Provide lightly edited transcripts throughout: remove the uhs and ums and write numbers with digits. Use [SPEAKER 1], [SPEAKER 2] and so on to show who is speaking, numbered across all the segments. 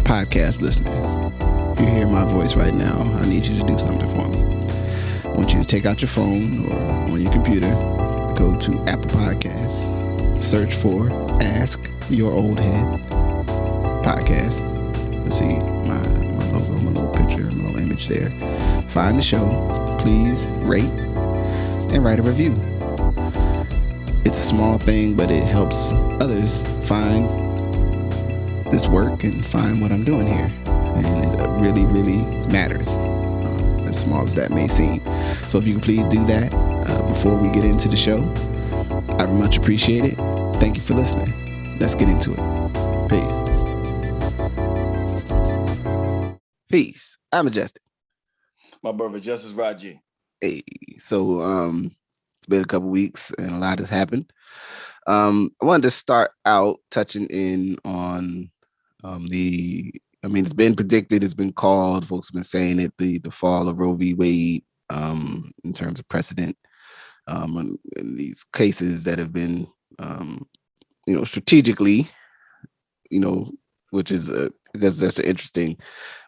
[SPEAKER 1] podcast listeners, if you hear my voice right now, I need you to do something for me. I want you to take out your phone or on your computer, go to Apple Podcasts, search for Ask Your Oldhead podcast. You'll see my logo, my little picture, my little image there. Find the show, please rate and write a review. It's a small thing, but it helps others find this work and find what I'm doing here. And it really, really matters, as small as that may seem. So if you could please do that before we get into the show, I would much appreciate it. Thank you for listening. Let's get into it. Peace. Peace. I'm Majestic.
[SPEAKER 2] My brother, Justice Rajee.
[SPEAKER 1] Hey, so it's been a couple weeks and a lot has happened. I wanted to start out touching in on it's been predicted, it's been called, folks have been saying it, the fall of Roe v. Wade in terms of precedent in these cases that have been, strategically, which is that's interesting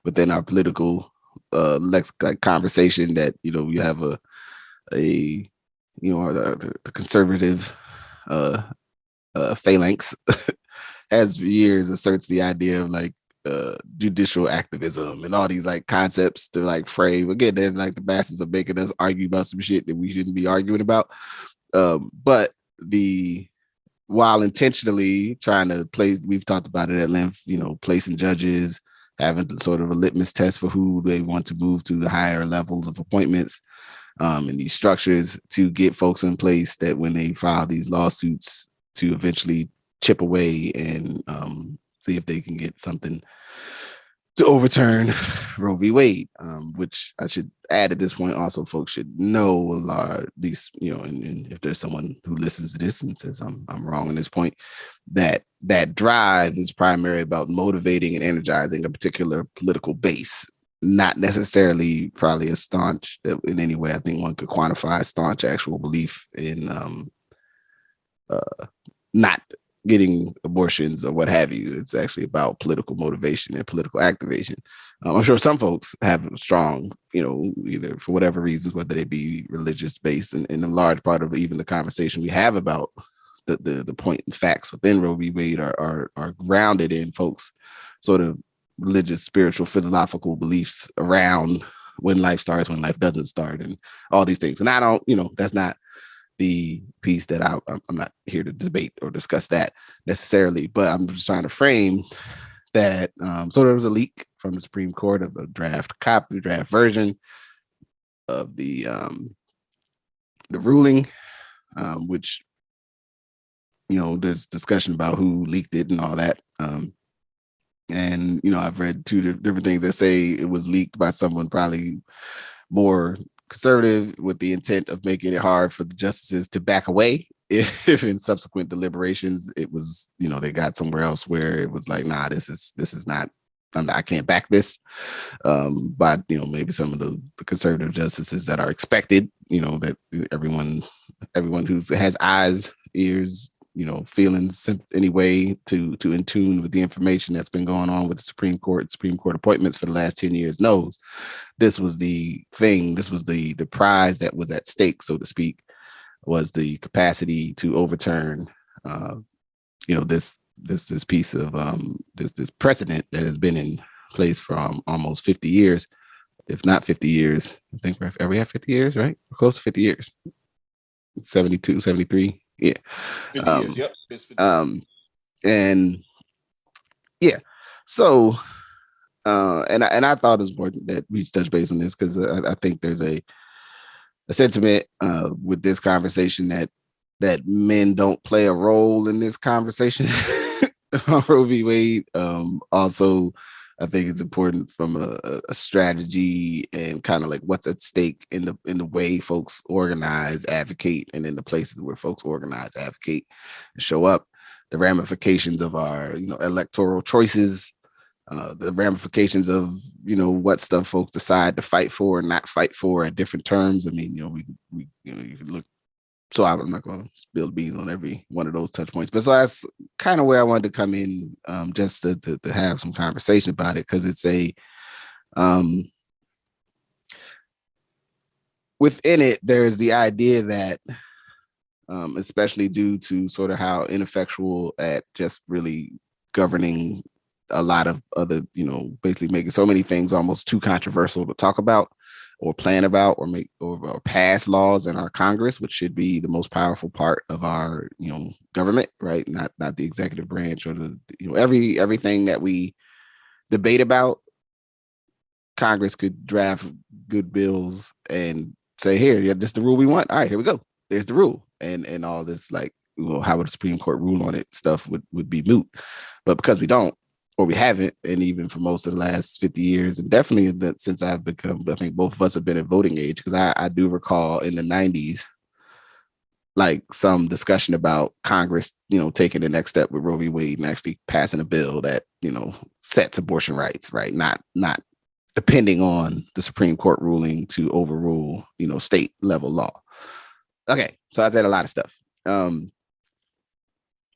[SPEAKER 1] within our political conversation that, you have the conservative phalanx has for years asserts the idea of judicial activism and all these concepts to frame. Again, they're the masses are making us argue about some shit that we shouldn't be arguing about. But while intentionally trying to play, we've talked about it at length, placing judges, having sort of a litmus test for who they want to move to the higher levels of appointments, and these structures to get folks in place that when they file these lawsuits to eventually chip away and see if they can get something to overturn Roe v. Wade, which I should add at this point. Also, folks should know at least, and if there's someone who listens to this and says I'm wrong on this point, that drive is primarily about motivating and energizing a particular political base, not necessarily probably a staunch in any way. I think one could quantify a staunch actual belief in not getting abortions or what have you. It's actually about political motivation and political activation. I'm sure some folks have a strong, either for whatever reasons, whether they be religious based, and a large part of even the conversation we have about the point and facts within Roe v. Wade are grounded in folks' sort of religious, spiritual, philosophical beliefs around when life starts, when life doesn't start, and all these things. And I don't, that's not the piece that I'm not here to debate or discuss that necessarily, but I'm just trying to frame that. So there was a leak from the Supreme Court of a draft version of the ruling, which, there's discussion about who leaked it and all that. And, I've read two different things that say it was leaked by someone probably more conservative with the intent of making it hard for the justices to back away if in subsequent deliberations it was, they got somewhere else where it was like, nah, this is not, I can't back this. But, maybe some of the conservative justices that are expected, that everyone who has eyes, ears, feelings anyway to in tune with the information that's been going on with the Supreme Court appointments for the last 10 years knows this was the thing. This was the prize that was at stake, so to speak, was the capacity to overturn, this piece of this precedent that has been in place for almost 50 years, if not 50 years. I think we have 50 years, right? We're close to 50 years. 72, 73. Yeah.
[SPEAKER 2] 50 years, yep. It's 50
[SPEAKER 1] and yeah. So and I thought it was important that we touch base on this because I think there's a sentiment with this conversation that men don't play a role in this conversation on Roe v. Wade. Also, I think it's important from a strategy and kind of what's at stake in the way folks organize, advocate, and in the places where folks organize, advocate, and show up. The ramifications of our electoral choices, the ramifications of what stuff folks decide to fight for and not fight for at different terms. I mean, we you could look So I'm not going to spill the beans on every one of those touch points, but so that's kind of where I wanted to come in, just to have some conversation about it, because it's um, within it, there is the idea that, especially due to sort of how ineffectual at just really governing a lot of other, basically making so many things almost too controversial to talk about or plan about or make or pass laws in our Congress, which should be the most powerful part of our, government, right? Not the executive branch or everything that we debate about. Congress could draft good bills and say, here, yeah, this is the rule we want. All right, here we go. There's the rule. And all this, like, how would the Supreme Court rule on it stuff would be moot. But because we don't, or we haven't, and even for most of the last 50 years, and definitely since I've become, I think both of us have been at voting age, because I do recall in the 90s, like some discussion about Congress, taking the next step with Roe v. Wade and actually passing a bill that, sets abortion rights, right? Not depending on the Supreme Court ruling to overrule, state level law. Okay, so I said a lot of stuff.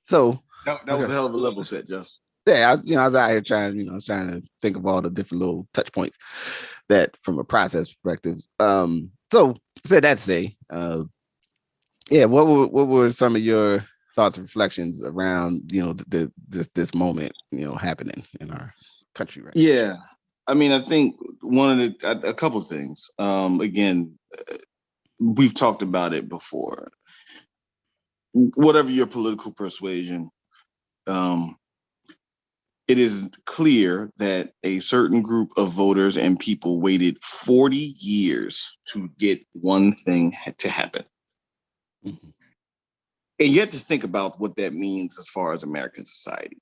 [SPEAKER 1] So
[SPEAKER 2] that was a hell of a level set, Just.
[SPEAKER 1] Yeah, I was out here trying to think of all the different little touch points that, from a process perspective. So said that to say, yeah, what were some of your thoughts and reflections around this moment happening in our country right now?
[SPEAKER 2] Yeah, I mean, I think a couple of things. Again, we've talked about it before. Whatever your political persuasion, it is clear that a certain group of voters and people waited 40 years to get one thing to happen. Mm-hmm. And yet to think about what that means as far as American society.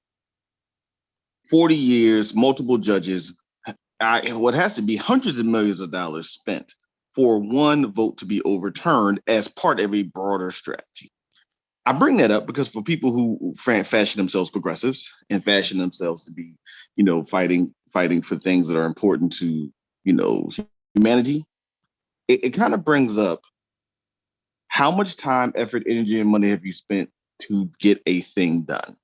[SPEAKER 2] 40 years, multiple judges, what has to be hundreds of millions of dollars spent for one vote to be overturned as part of a broader strategy. I bring that up because for people who fashion themselves progressives and fashion themselves to be, fighting for things that are important to, humanity, it kind of brings up how much time, effort, energy, and money have you spent to get a thing done,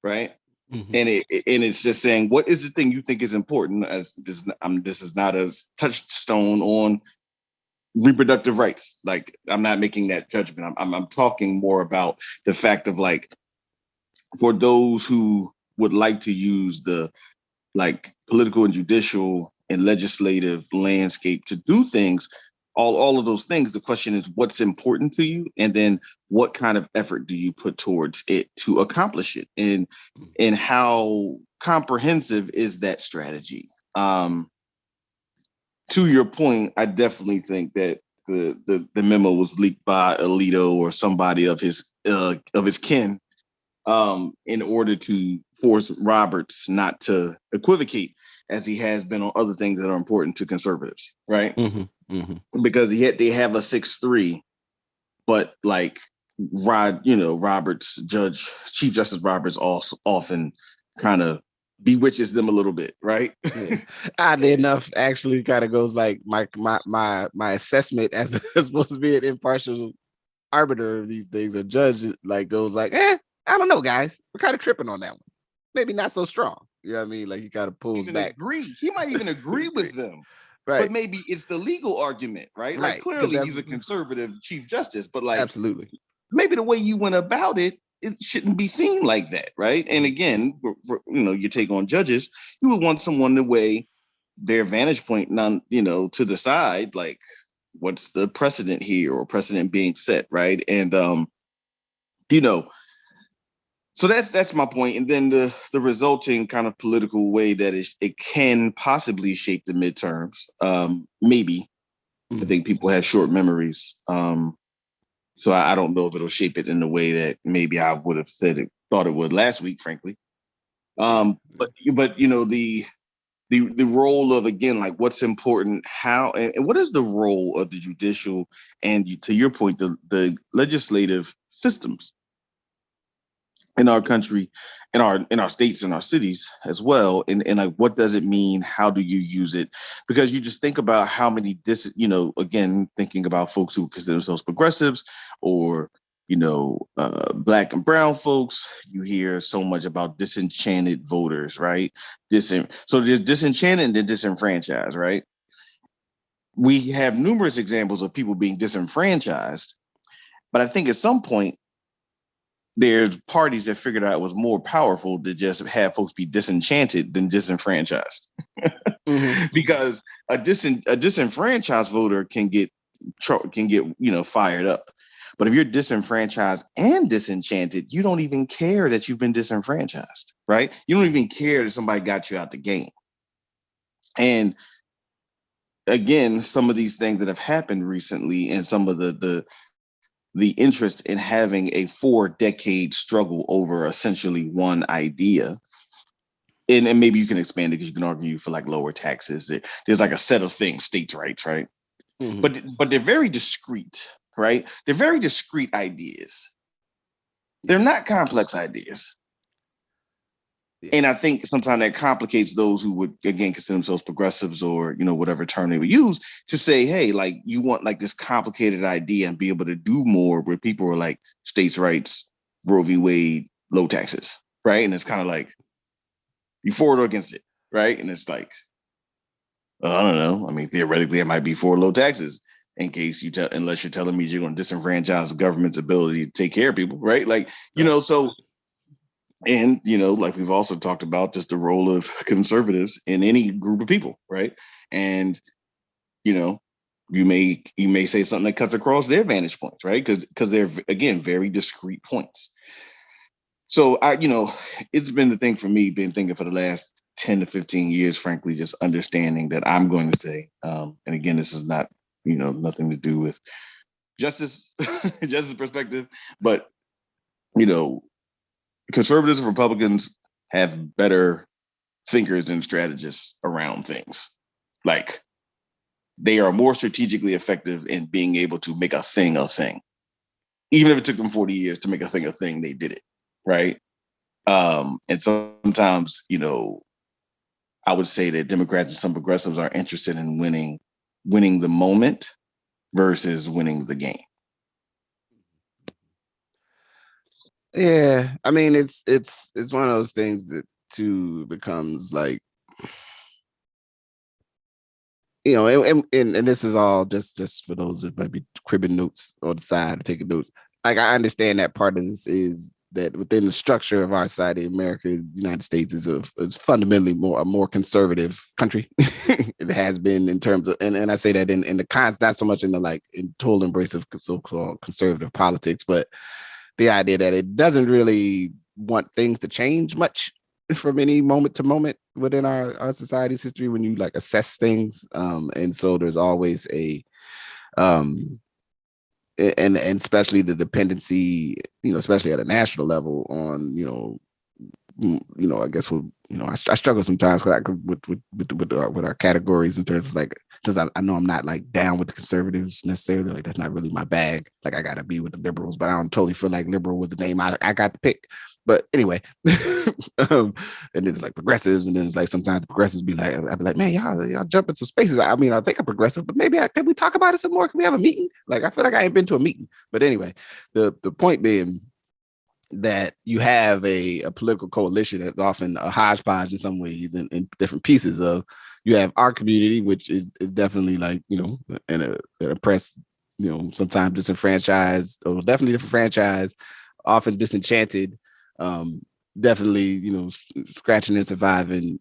[SPEAKER 2] right? Mm-hmm. And it's just saying, what is the thing you think is important? As this is not a touchstone on reproductive rights. Like, I'm not making that judgment. I'm talking more about the fact of, like, for those who would like to use the, like, political and judicial and legislative landscape to do things, all of those things, the question is what's important to you, and then what kind of effort do you put towards it to accomplish it, and how comprehensive is that strategy. To your point, I definitely think that the memo was leaked by Alito or somebody of his kin, in order to force Roberts not to equivocate as he has been on other things that are important to conservatives, right? Mm-hmm. Mm-hmm. Because they have a 6-3, but, like, Roberts, Chief Justice Roberts also often kind of bewitches them a little bit, right?
[SPEAKER 1] Yeah. Oddly enough, actually kind of goes like my assessment as supposed to be an impartial arbiter of these things, a judge, like, goes like, I don't know, guys. We're kind of tripping on that one. Maybe not so strong. You know what I mean? Like, he kind of pulls back.
[SPEAKER 2] He might even agree with them. Right. But maybe it's the legal argument, right? Like, clearly he's a conservative Chief Justice, but, like,
[SPEAKER 1] absolutely,
[SPEAKER 2] maybe the way you went about it shouldn't be seen like that, right? And again, for your take on judges, you would want someone to weigh their vantage point, to the side, like, what's the precedent here, or precedent being set, right? And so that's my point. And then the resulting kind of political way that it can possibly shape the midterms. Maybe. I think people have short memories. So I don't know if it'll shape it in the way that maybe I would have thought it would last week, frankly. But the role of, again, like, what's important, how, and what is the role of the judicial and, to your point, the legislative systems. in our country, in our states, in our cities as well. And like, what does it mean? How do you use it? Because you just think about how many again, thinking about folks who consider themselves progressives, or black and brown folks. You hear so much about disenchanted voters, right? So there's disenchanted and then disenfranchised, right? We have numerous examples of people being disenfranchised, but I think at some point there's parties that figured out it was more powerful to just have folks be disenchanted than disenfranchised.
[SPEAKER 1] Mm-hmm.
[SPEAKER 2] Because a disenfranchised voter can get fired up. But if you're disenfranchised and disenchanted, you don't even care that you've been disenfranchised, right? You don't even care that somebody got you out the game. And again, some of these things that have happened recently, and some of the interest in having a 4-decade struggle over essentially one idea. And maybe you can expand it, because you can argue for like lower taxes. There's like a set of things, states' rights, right?
[SPEAKER 1] Mm-hmm.
[SPEAKER 2] But they're very discrete, right? They're very discrete ideas. They're
[SPEAKER 1] Yeah.
[SPEAKER 2] not complex ideas.
[SPEAKER 1] Yeah.
[SPEAKER 2] And I think sometimes that complicates those who would, again, consider themselves progressives, or whatever term they would use, to say, hey, like, you want like this complicated idea and be able to do more, where people are like states' rights, Roe v. Wade, low taxes, right? And it's kind of like, you for it or against it, right? And it's like, I don't know. I mean, theoretically, it might be for low taxes, in case unless you're telling me you're going to disenfranchise the government's ability to take care of people, right? Like,
[SPEAKER 1] Right.
[SPEAKER 2] so. And like we've also talked about, just the role of conservatives in any group of people, right? And you know, you may say something that cuts across their vantage points, right? Because they're, again, very discrete points. So it's been the thing for me, been thinking for the last 10 to 15 years, frankly, just understanding that I'm going to say, and again, this is not, nothing to do with justice, justice perspective, but you know, conservatives and Republicans have better thinkers and strategists around things. Like, they are more strategically effective in being able to make a thing a thing. Even if it took them 40 years to make a thing, they did it. Right. And sometimes, I would say that Democrats and some progressives are interested in winning the moment versus winning the game.
[SPEAKER 1] Yeah. I mean, it's one of those things that too becomes like, and this is all just for those that might be cribbing notes on the side, taking notes. Like, I understand that part of this is that within the structure of our society, America, the United States is fundamentally a more conservative country. It has been in terms of, and I say that in the cons, not so much in the like in total embrace of so-called conservative politics, but the idea that it doesn't really want things to change much from any moment to moment within our society's history when you like assess things. And so there's always a um and especially the dependency, especially at a national level on, I guess I struggle sometimes with our categories in terms of like, since I know I'm not like down with the conservatives necessarily, like that's not really my bag. Like, I gotta be with the liberals, but I don't totally feel like liberal was the name I got to pick. But anyway, and then it's like progressives, and then it's like sometimes progressives be like, I'd be like, man, y'all jump into spaces. I mean, I think I'm progressive, but maybe can we talk about it some more? Can we have a meeting? Like, I feel like I ain't been to a meeting. But anyway, the point being that you have a political coalition that's often a hodgepodge in some ways, and different pieces of, you have our community, which is definitely like, in an oppressed, sometimes disenfranchised, or definitely disenfranchised, often disenchanted, um, definitely, scratching and surviving,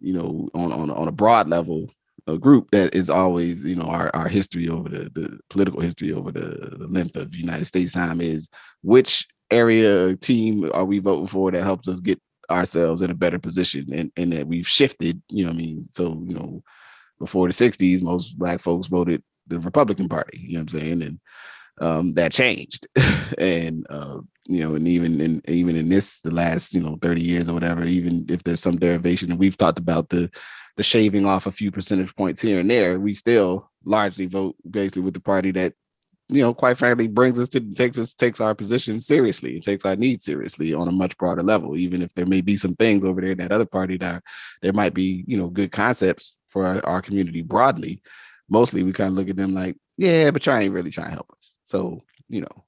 [SPEAKER 1] on a broad level, a group that is always, our history over the political history over the length of the United States time is, which area team are we voting for that helps us get ourselves in a better position, and that we've shifted, what I mean? So, before the 60s, most black folks voted the Republican Party, what I'm saying? And that changed. And and even in this, the last, 30 years or whatever, even if there's some derivation, and we've talked about the shaving off a few percentage points here and there, we still largely vote basically with the party that quite frankly, takes our position seriously. It takes our needs seriously on a much broader level. Even if there may be some things over there in that other party that there might be, good concepts for our community broadly. Mostly, we kind of look at them like, yeah, but y'all ain't really trying to help us. So,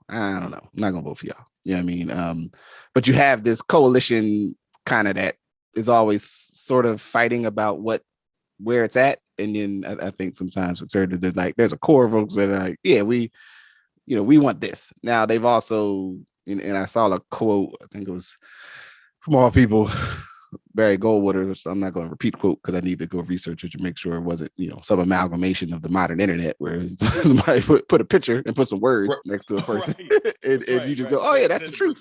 [SPEAKER 1] I don't know. I'm not gonna vote for y'all. You know what I mean? But you have this coalition kind of that is always sort of fighting about where it's at. And then I think sometimes with certain there's a core of folks that are like, yeah, we want this. Now they've also, and I saw a quote, I think it was from all people, Barry Goldwater. So I'm not going to repeat the quote because I need to go research it to make sure it wasn't, some amalgamation of the modern internet where somebody put a picture and put some words next to a person, and you just go, oh yeah, that's the truth.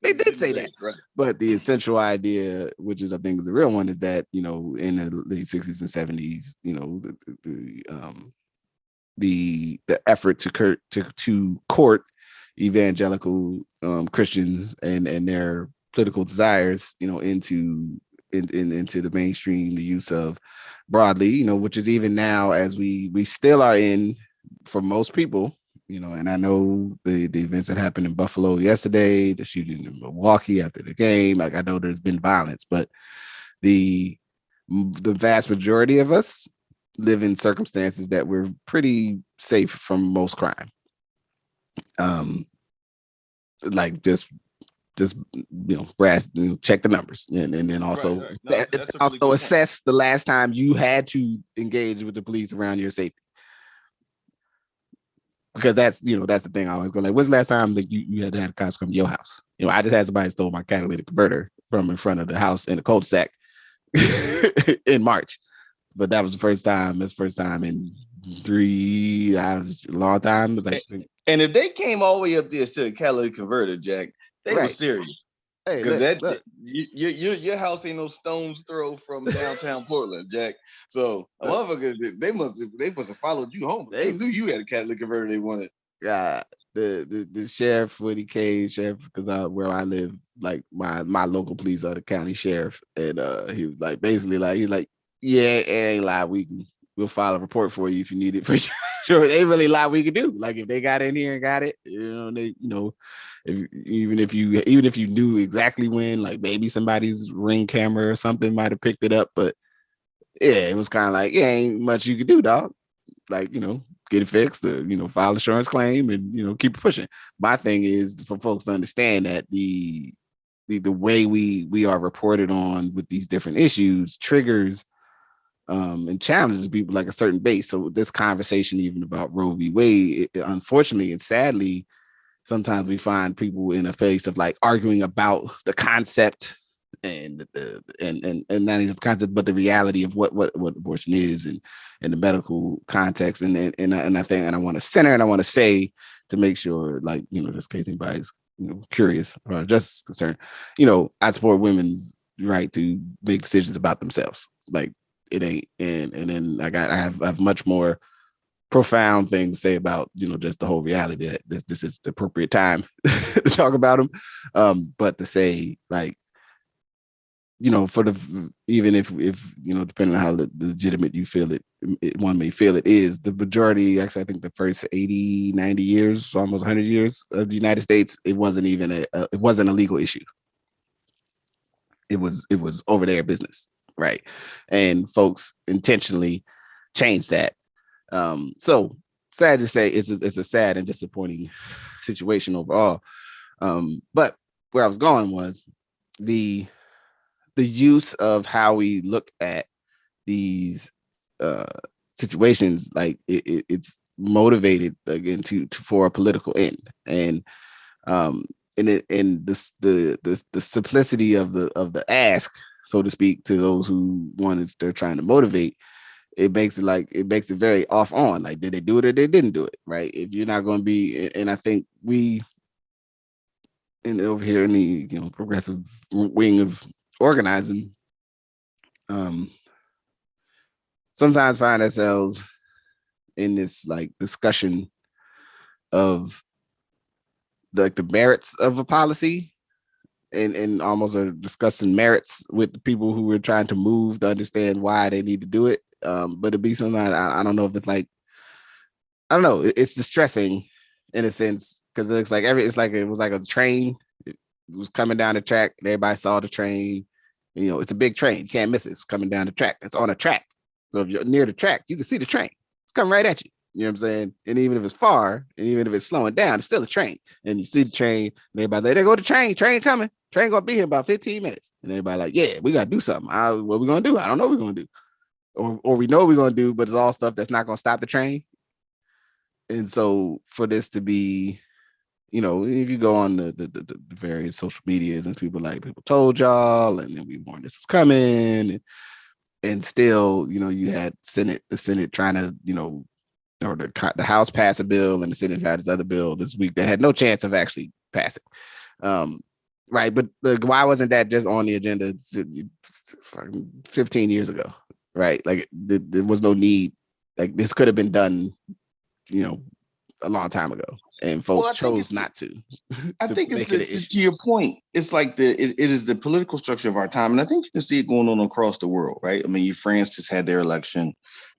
[SPEAKER 1] They did say that,
[SPEAKER 2] right?
[SPEAKER 1] But the essential idea, which is I think is the real one, is that in the late 60s and 70s, the effort to court evangelical Christians and their political desires, into the mainstream, the use of broadly, which is even now as we still are in for most people. And I know the events that happened in Buffalo yesterday, the shooting in Milwaukee after the game. Like I know there's been violence, but the vast majority of us live in circumstances that we're pretty safe from most crime. Like just brass, check the numbers, and then also
[SPEAKER 2] right. No, that's also
[SPEAKER 1] really assess the last time you had to engage with the police around your safety. Because that's the thing I always go like, when's the last time that you had to have cops come to your house? I just had somebody stole my catalytic converter from in front of the house in a cul-de-sac in March, but that was the first time. It's first time in a long time. Like,
[SPEAKER 2] and if they came all the way up there to the catalytic converter, Jack, they were serious. Because your house ain't no stone's throw from downtown Portland, Jack. So they must have followed you home. They knew you had a catalytic converter they wanted.
[SPEAKER 1] Yeah, the sheriff when he came, because where I live, like my local police are the county sheriff, and he was like basically like he's like, yeah, it ain't lie, we'll file a report for you if you need it for sure. They really lie we can do. Like if they got in here and got it, even if you knew exactly when, like maybe somebody's Ring camera or something might have picked it up, but yeah, it was kind of like, yeah, ain't much you could do, dog. Like, get it fixed, file insurance claim and, keep pushing. My thing is for folks to understand that the way we are reported on with these different issues triggers and challenges people like a certain base. So this conversation, even about Roe v. Wade, unfortunately and sadly, sometimes we find people in a place of like arguing about the concept and not even the concept, but the reality of what abortion is and the medical context. And I think, and I want to center and I want to say to make sure, like, just in case anybody's curious or just concerned, I support women's right to make decisions about themselves. Like it ain't, and then I have much more profound things to say about just the whole reality that this is the appropriate time to talk about them, but to say like for the even if depending on how legitimate you feel it, one may feel it is the majority. Actually, I think the first 80-90 years, almost 100 years of the United States, it wasn't even it wasn't a legal issue. It was over there business, right? And folks intentionally changed that. So sad to say, it's a sad and disappointing situation overall. But where I was going was the use of how we look at these situations, like it's motivated again for a political end, and the simplicity of the ask, so to speak, to those who they're trying to motivate. It makes it very off on. Like, did they do it or they didn't do it? Right. If you're not going to be, and I think over here in the progressive wing of organizing, sometimes find ourselves in this like discussion of the merits of a policy, and almost are discussing merits with the people who are trying to move to understand why they need to do it. But it'd be something I don't know if it's like, I don't know. It's distressing in a sense, because it looks like it was like a train. It was coming down the track, and everybody saw the train. You know, it's a big train. You can't miss it. It's coming down the track. It's on a track. So if you're near the track, you can see the train. It's coming right at you. You know what I'm saying? And even if it's far, and even if it's slowing down, it's still a train. And you see the train, and everybody's like, there go the train. Train coming. Train gonna be here in about 15 minutes. And everybody like, yeah, we gotta do something. What we gonna do? I don't know what we're gonna do. Or we know what we're gonna do, but it's all stuff that's not gonna stop the train. And so for this to be, you know, if you go on the various social medias and people told y'all, and then we warned this was coming, and still, you know, you had the Senate trying to, you know, or the House passed a bill and the Senate had this other bill this week that had no chance of actually passing. Right. But why wasn't that just on the agenda 15 years ago? Right. Like there was no need. Like this could have been done, you know, a long time ago, and folks chose not to.
[SPEAKER 2] I think it's to your point. It's like it is the political structure of our time, and I think you can see it going on across the world, right? I mean, France just had their election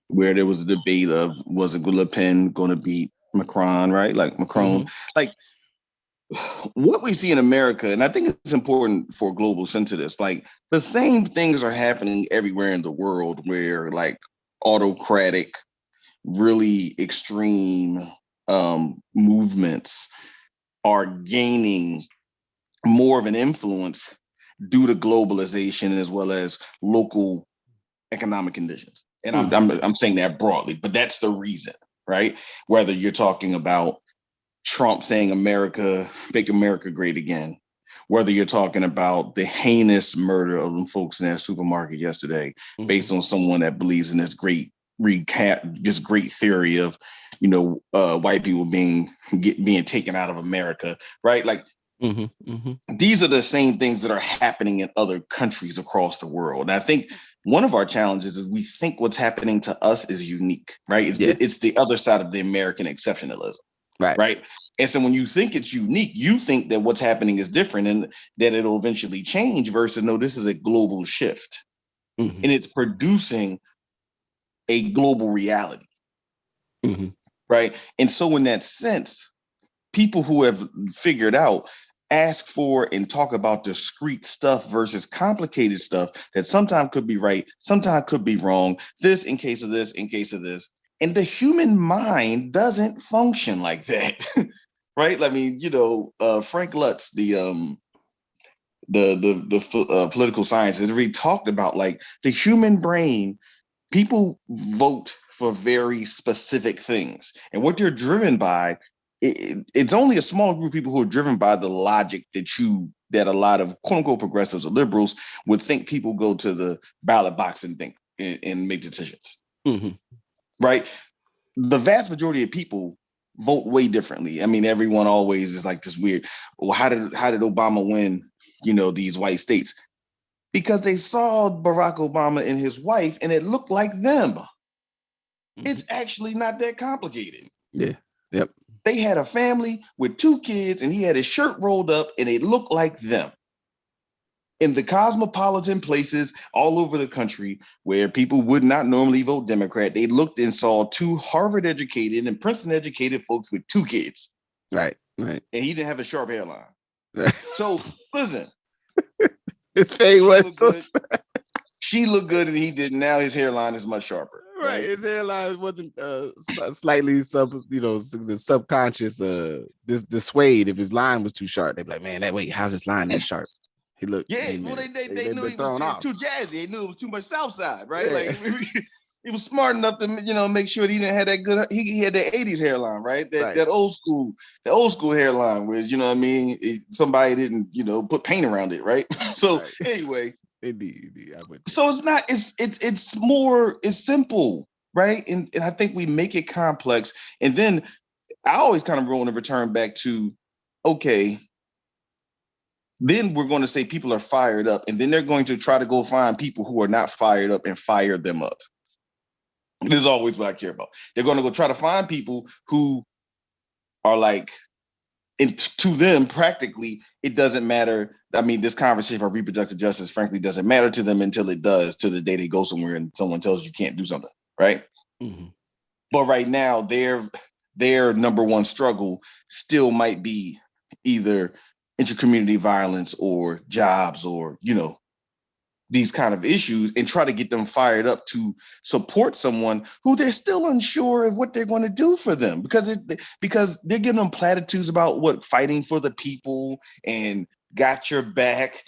[SPEAKER 2] where there was a debate of was Le Pen going to beat Macron, right? Like Macron, like what we see in America, and I think it's important for global sense of this. Like the same things are happening everywhere in the world, where like autocratic, really extreme movements are gaining more of an influence due to globalization as well as local economic conditions. And I'm saying that broadly, but that's the reason, right? Whether you're talking about Trump saying make America great again, whether you're talking about the heinous murder of them folks in that supermarket yesterday, based on someone that believes in this great theory of, you know, white people being taken out of America, right? Like these are the same things that are happening in other countries across the world. And I think one of our challenges is we think what's happening to us is unique, right? It's the other side of the American exceptionalism, right? And so when you think it's unique, you think that what's happening is different and that it'll eventually change versus no, this is a global shift. And it's producing a global reality, right? And so in that sense, people who have figured out ask for and talk about discrete stuff versus complicated stuff that sometimes could be right, sometimes could be wrong, this in case of this, in case of this. And the human mind doesn't function like that, right? I mean, you know, Frank Lutz, the political scientist, really talked about like the human brain. People vote for very specific things, and what you're driven by, it's only a small group of people who are driven by the logic that a lot of quote unquote progressives or liberals would think people go to the ballot box and think and make decisions. Right? The vast majority of people vote way differently. I mean, everyone always is like this weird, well, how did Obama win, you know, these white states? Because they saw Barack Obama and his wife and it looked like them. It's actually not that complicated.
[SPEAKER 1] Yeah. Yep.
[SPEAKER 2] They had a family with 2 kids and he had his shirt rolled up and it looked like them. In the cosmopolitan places all over the country where people would not normally vote Democrat, they looked and saw 2 Harvard educated and Princeton educated folks with 2 kids.
[SPEAKER 1] Right.
[SPEAKER 2] And he didn't have a sharp hairline. So listen.
[SPEAKER 1] His face was so
[SPEAKER 2] she looked good and he didn't. Now his hairline is much sharper.
[SPEAKER 1] Right. His hairline wasn't slightly the subconscious dissuade if his line was too sharp. They'd be like, man, how's his line that sharp? He looked.
[SPEAKER 2] Yeah, well, they knew he was too jazzy. They knew it was too much South Side, right? Yeah. Like he was smart enough to, you know, make sure that he didn't have that good. He had that 80s hairline, right? That old school hairline where, you know what I mean, somebody didn't, you know, put paint around it, right? So anyway.
[SPEAKER 1] Indeed.
[SPEAKER 2] So it's simple, right? And I think we make it complex. And then I always kind of roll and return back to, okay, then we're going to say people are fired up, and then they're going to try to go find people who are not fired up and fire them up. This is always what I care about. They're going to go try to find people who are like, and to them, practically, it doesn't matter. I mean, this conversation about reproductive justice, frankly, doesn't matter to them until it does, to the day they go somewhere and someone tells you can't do something, right? But right now, their number one struggle still might be either intercommunity violence or jobs or, these kind of issues, and try to get them fired up to support someone who they're still unsure of what they're going to do for them, because they're giving them platitudes about what fighting for the people and got your back,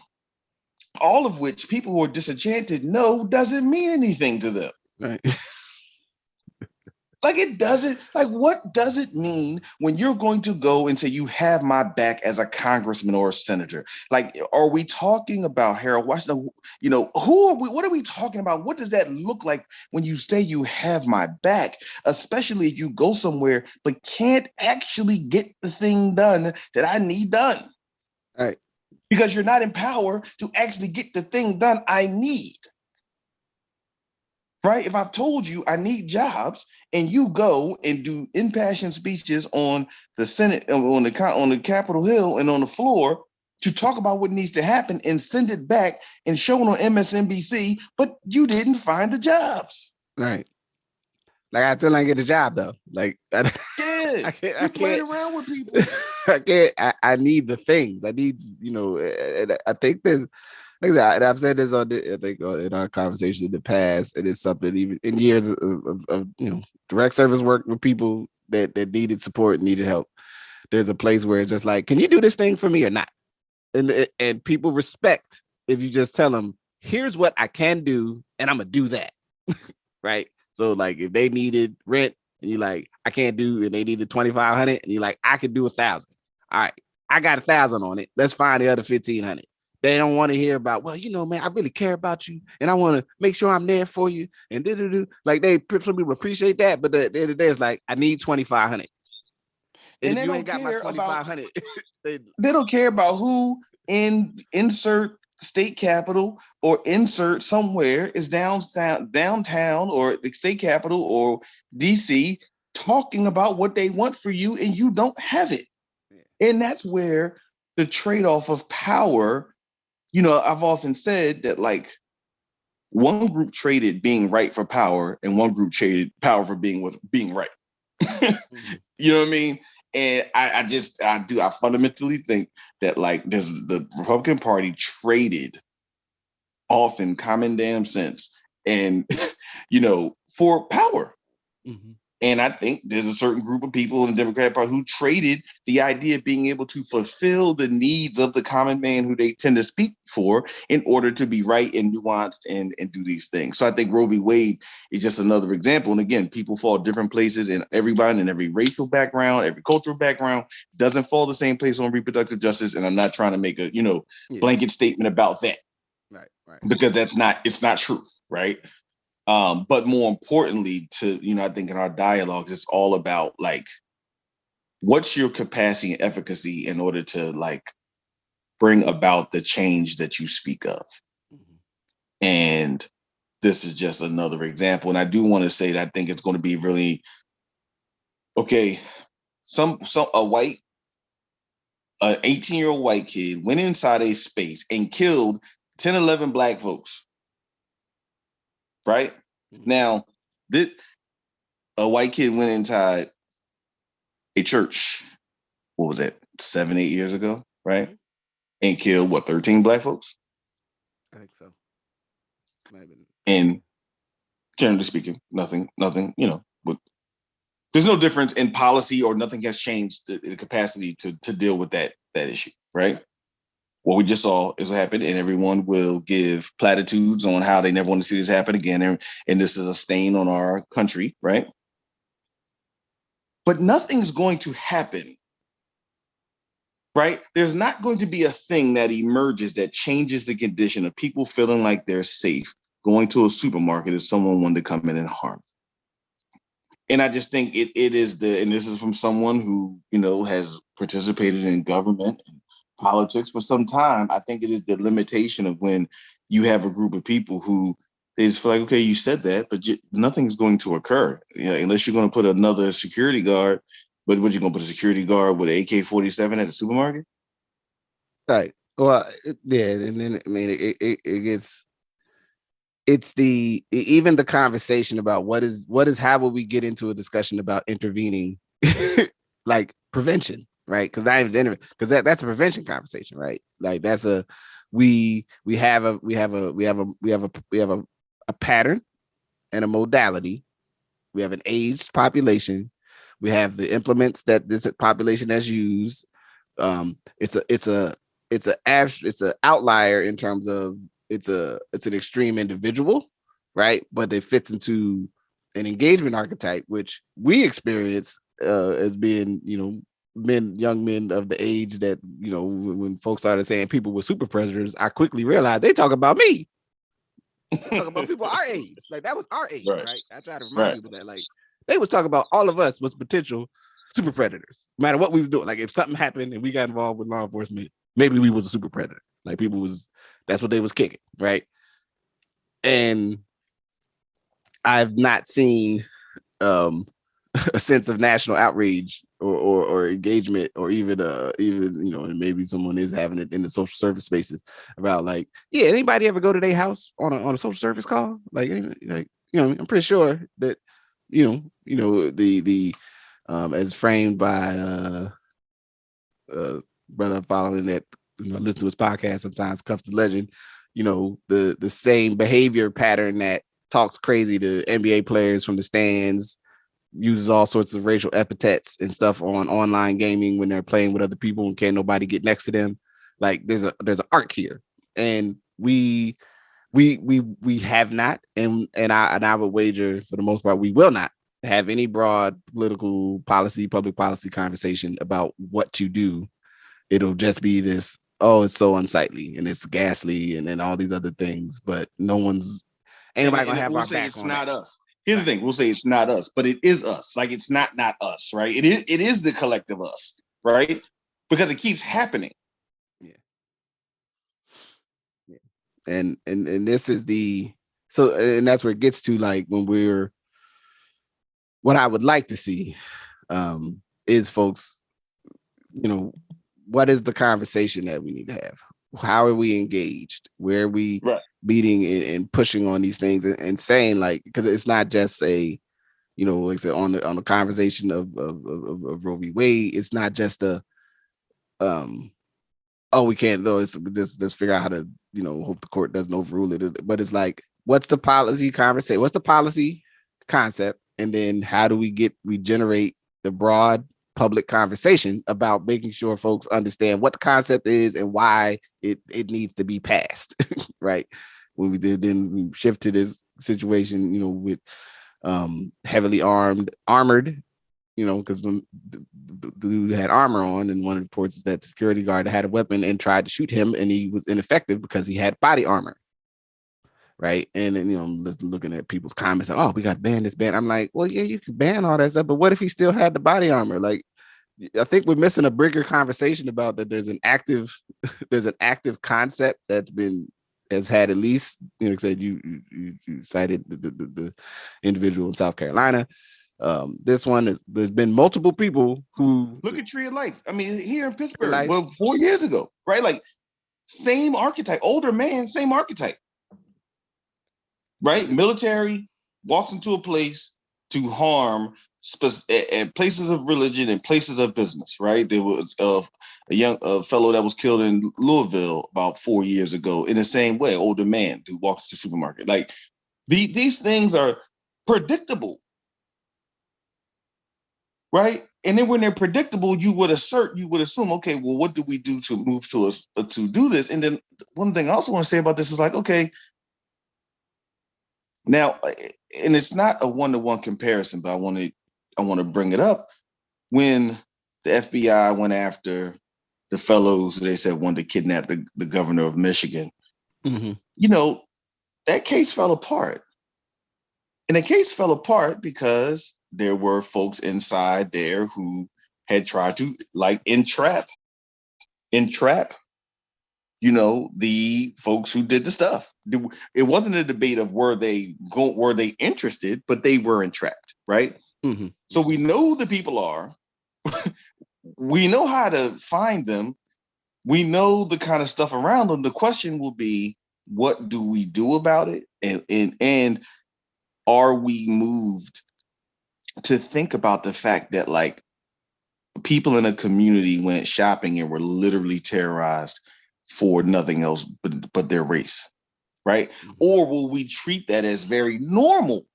[SPEAKER 2] all of which people who are disenchanted know doesn't mean anything to them.
[SPEAKER 1] Right.
[SPEAKER 2] Like, it doesn't, like, what does it mean when you're going to go and say, you have my back as a congressman or a senator? Like, are we talking about Harold Washington? Who are we? What are we talking about? What does that look like when you say you have my back, especially if you go somewhere but can't actually get the thing done that I need done?
[SPEAKER 1] Right.
[SPEAKER 2] Because you're not in power to actually get the thing done I need. Right? If I've told you I need jobs and you go and do impassioned speeches on the Senate, on the Capitol Hill and on the floor to talk about what needs to happen and send it back and show it on MSNBC, but you didn't find the jobs.
[SPEAKER 1] Right. Like, I still ain't get the job though. Like, I
[SPEAKER 2] You're playing around with people.
[SPEAKER 1] I can't. I need the things. I need, I think there's, like I said, and I've said this in our conversation in the past, and it's something even in years of direct service work with people that needed support and needed help. There's a place where it's just like, can you do this thing for me or not? And people respect if you just tell them, here's what I can do, and I'm gonna do that. Right. So like, if they needed rent and you're like, I can't do, and they needed 2,500, and you're like, I could do 1,000. All right, I got 1,000 on it. Let's find the other 1,500. They don't want to hear about, well, man, I really care about you, and I want to make sure I'm there for you. And like, they people appreciate that, but the end of the day, it's like, I need 2,500. And if you ain't got my 2,500,
[SPEAKER 2] they don't care about who insert state capital or insert somewhere is downtown or the state capital or DC talking about what they want for you, and you don't have it. And that's where the trade-off of power, I've often said that, like, one group traded being right for power and one group traded power for being right. You know what I mean? And I fundamentally think that, like, there's the Republican Party traded off in common damn sense and, for power. Mm-hmm. And I think there's a certain group of people in the Democratic Party who traded the idea of being able to fulfill the needs of the common man who they tend to speak for in order to be right and nuanced and do these things. So I think Roe v. Wade is just another example. And again, people fall different places, and everybody in every racial background, every cultural background doesn't fall the same place on reproductive justice. And I'm not trying to make a, blanket statement about that.
[SPEAKER 1] Right.
[SPEAKER 2] Because it's not true. Right. But more importantly, I think in our dialogues, it's all about, like, what's your capacity and efficacy in order to, like, bring about the change that you speak of. Mm-hmm. And this is just another example. And I do want to say that I think it's going to be really, okay, an 18-year-old white kid went inside a space and killed 10, 11 black folks. Right? Mm-hmm. Now, a white kid went inside a church, what was that, 7, 8 years ago, right? Mm-hmm. And killed, 13 black folks?
[SPEAKER 1] I think so.
[SPEAKER 2] And generally speaking, nothing, but there's no difference in policy, or nothing has changed the capacity to deal with that issue, right? What we just saw is what happened, and everyone will give platitudes on how they never want to see this happen again, and this is a stain on our country, right? But nothing's going to happen, right? There's not going to be a thing that emerges that changes the condition of people feeling like they're safe going to a supermarket if someone wanted to come in and harm. And I just think it is and this is from someone who, has participated in government and politics for some time. I think it is the limitation of when you have a group of people who they just feel like, okay, you said that, but nothing's going to occur, unless you're going to put another security guard. But what, you going to put a security guard with an AK-47 at the supermarket?
[SPEAKER 1] Right. Well, yeah, and then I mean, it gets. It's even the conversation about what is how will we get into a discussion about intervening like prevention, right? Because that's a prevention conversation, right? Like that's a we have a pattern and a modality. We have an aged population. We have the implements that this population has used. It's an outlier in terms of it's an extreme individual, right? But it fits into an engagement archetype, which we experience as being, young men of the age that, when folks started saying people were super predators, I quickly realized they talk about me. They talk about people our age. Like that was our age, right? I try to remind people that like they was talking about all of us was potential super predators, no matter what we were doing. Like if something happened and we got involved with law enforcement, maybe we was a super predator. Like that's what they was kicking, right? And I've not seen um a sense of national outrage or engagement, or even and maybe someone is having it in the social service spaces about like, yeah, anybody ever go to their house on a social service call? I'm pretty sure that the as framed by brother following that listen to his podcast sometimes, Cuff the Legend, the same behavior pattern that talks crazy to NBA players from the stands, uses all sorts of racial epithets and stuff on online gaming when they're playing with other people and can't nobody get next to them. Like there's an arc here, and we have not, and I would wager for the most part we will not have any broad public policy conversation about what to do. It'll just be this, oh, it's so unsightly and it's ghastly and then all these other things, but no one's ain't nobody gonna have
[SPEAKER 2] we'll
[SPEAKER 1] our
[SPEAKER 2] say
[SPEAKER 1] back
[SPEAKER 2] it's
[SPEAKER 1] on
[SPEAKER 2] not
[SPEAKER 1] that.
[SPEAKER 2] us. Here's the thing: we'll say it's not us, but it is us. Like it's not us, right? It is the collective us, right? Because it keeps happening.
[SPEAKER 1] Yeah. Yeah. And this is and that's where it gets to, like, what I would like to see is folks, what is the conversation that we need to have? How are we engaged? Where are we meeting and pushing on these things and saying, like, because it's not just like I said, on the conversation of Roe v. Wade, it's not just oh, we can't though. It's let's figure out how to, hope the court doesn't overrule it. But it's like, what's the policy conversation? What's the policy concept? And then how do we generate the broad public conversation about making sure folks understand what the concept is and why it needs to be passed, right? When we did, then we shift to this situation, with heavily armored, because when the dude had armor on, and one of the reports is that the security guard had a weapon and tried to shoot him, and he was ineffective because he had body armor, right? And then, I'm looking at people's comments, like, oh, we got to ban this ban. I'm like, well, yeah, you can ban all that stuff, but what if he still had the body armor? Like, I think we're missing a bigger conversation about that. There's an active concept has had, at least, said you cited the individual in South Carolina. This one there's been multiple people who
[SPEAKER 2] look at Tree of Life. I mean, here in Pittsburgh, 4 years ago, right? Like same archetype, older man, same archetype, right? Military walks into a place to harm places of religion and places of business, right? There was a young fellow that was killed in Louisville about 4 years ago in the same way, older man who walks to the supermarket. Like these things are predictable, right? And then when they're predictable, you would assume, okay, well, what do we do to move to us to do this? And then one thing I also want to say about this is like, okay, now, and it's not a one-to-one comparison, but I want to bring it up. When the FBI went after the fellows who they said wanted to kidnap the governor of Michigan, that case fell apart. And the case fell apart because there were folks inside there who had tried to like entrap, the folks who did the stuff. It wasn't a debate of were they interested, but they were entrapped, right?
[SPEAKER 1] Mm-hmm.
[SPEAKER 2] So we know the people are, we know how to find them. We know the kind of stuff around them. The question will be, what do we do about it? And are we moved to think about the fact that, like, people in a community went shopping and were literally terrorized for nothing else but their race, right?
[SPEAKER 1] Mhm.
[SPEAKER 2] Or will we treat that as very normal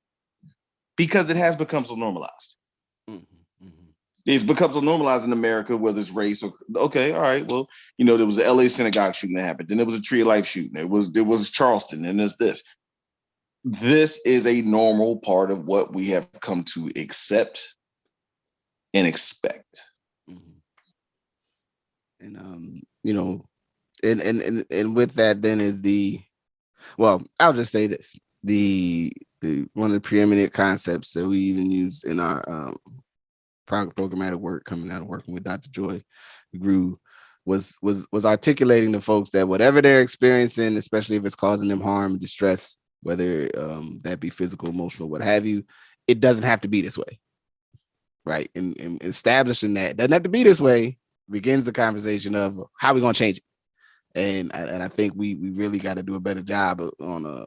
[SPEAKER 2] because it has become so normalized?
[SPEAKER 1] Mhm. Mhm.
[SPEAKER 2] It's become so normalized in America, whether it's race or okay, all right. Well, there was the LA synagogue shooting that happened. Then there was a Tree of Life shooting. There was Charleston, and there's this. This is a normal part of what we have come to accept and expect.
[SPEAKER 1] Mhm. And and with that then is I'll just say this. The one of the preeminent concepts that we even use in our programmatic work coming out of working with Dr. Joy Grew was articulating to folks that whatever they're experiencing, especially if it's causing them harm and distress, whether that be physical, emotional, what have you, it doesn't have to be this way. Right. And establishing that doesn't have to be this way begins the conversation of how we gonna change it. And I think we really got to do a better job on a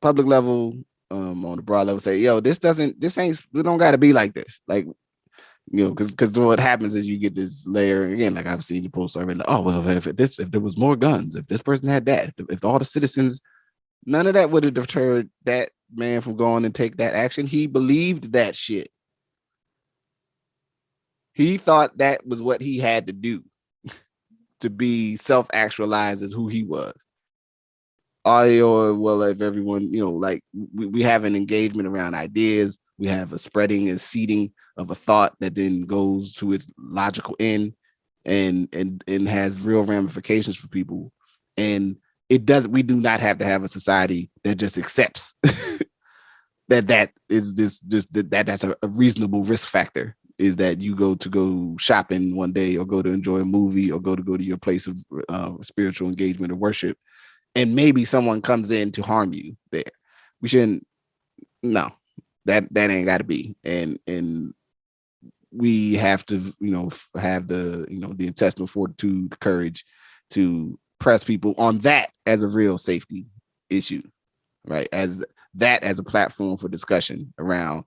[SPEAKER 1] public level, on the broad level. Say, yo, we don't got to be like this. Like, because what happens is you get this layer again. Like I've seen the post already. Like, oh well, if there was more guns, if this person had that, if all the citizens, none of that would have deterred that man from going and take that action. He believed that shit. He thought that was what he had to do to be self-actualized as who he was. Well, if everyone, like we have an engagement around ideas, we have a spreading and seeding of a thought that then goes to its logical end and has real ramifications for people. And we do not have to have a society that just accepts that is that's a reasonable risk factor, is that you go shopping one day or go to enjoy a movie or go to your place of spiritual engagement or worship, and maybe someone comes in to harm you there. We shouldn't. No, that ain't got to be. And we have to, have the intestinal fortitude, the courage to press people on that as a real safety issue, right? As a platform for discussion around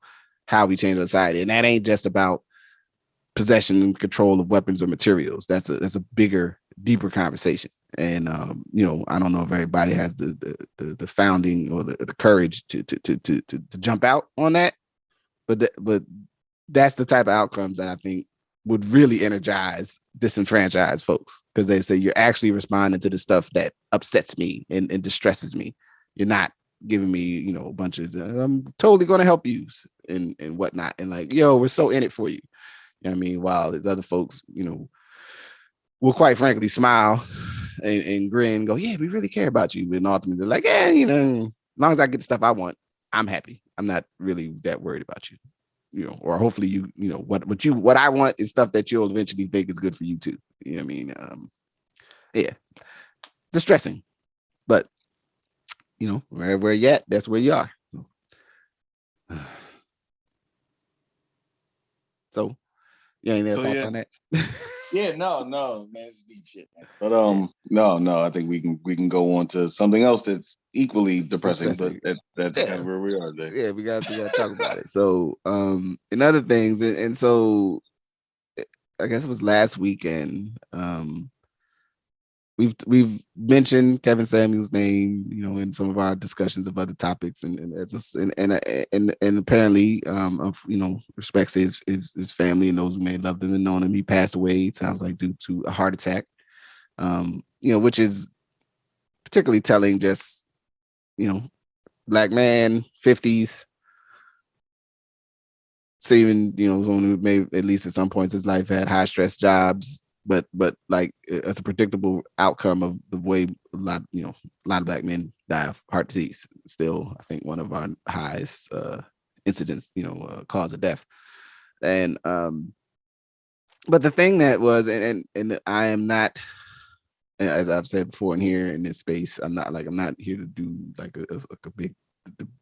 [SPEAKER 1] how we change our society, and that ain't just about possession and control of weapons or materials. That's a bigger, deeper conversation. And I don't know if everybody has the founding or the courage to jump out on that, but that's the type of outcomes that I think would really energize disenfranchised folks, because they say you're actually responding to the stuff that upsets me and distresses me. You're not giving me, a bunch of I'm totally going to help you and whatnot, and like, yo, we're so in it for you. You know what I mean? While there's other folks, will quite frankly smile and grin and go, yeah, we really care about you. And ultimately they're like, yeah, as long as I get the stuff I want, I'm happy. I'm not really that worried about you. Or hopefully what I want is stuff that you'll eventually think is good for you too. You know what I mean? Yeah, distressing, but where you're at, that's where you are. So, any other
[SPEAKER 2] So
[SPEAKER 1] thoughts
[SPEAKER 2] yeah,
[SPEAKER 1] on that?
[SPEAKER 2] yeah, no, man, it's deep shit, man. But no, I think we can go on to something else that's equally depressing, but
[SPEAKER 1] Distressing.
[SPEAKER 2] that's kind
[SPEAKER 1] Yeah,
[SPEAKER 2] of where we are today.
[SPEAKER 1] yeah, we gotta talk about it. So, and other things, and so I guess it was last weekend. We've mentioned Kevin Samuel's name, in some of our discussions of other topics, and apparently, respects his family and those who may have loved him and known him. He passed away, it sounds like, due to a heart attack. Which is particularly telling. Just black man, 50s, seeming, someone who may, at least at some points in his life, had high stress jobs, but like it's a predictable outcome of the way a lot of black men die of heart disease. Still, I think one of our highest incidents, cause of death. And but the thing that was, and I am not, as I've said before in here in this space, I'm not here to do like a big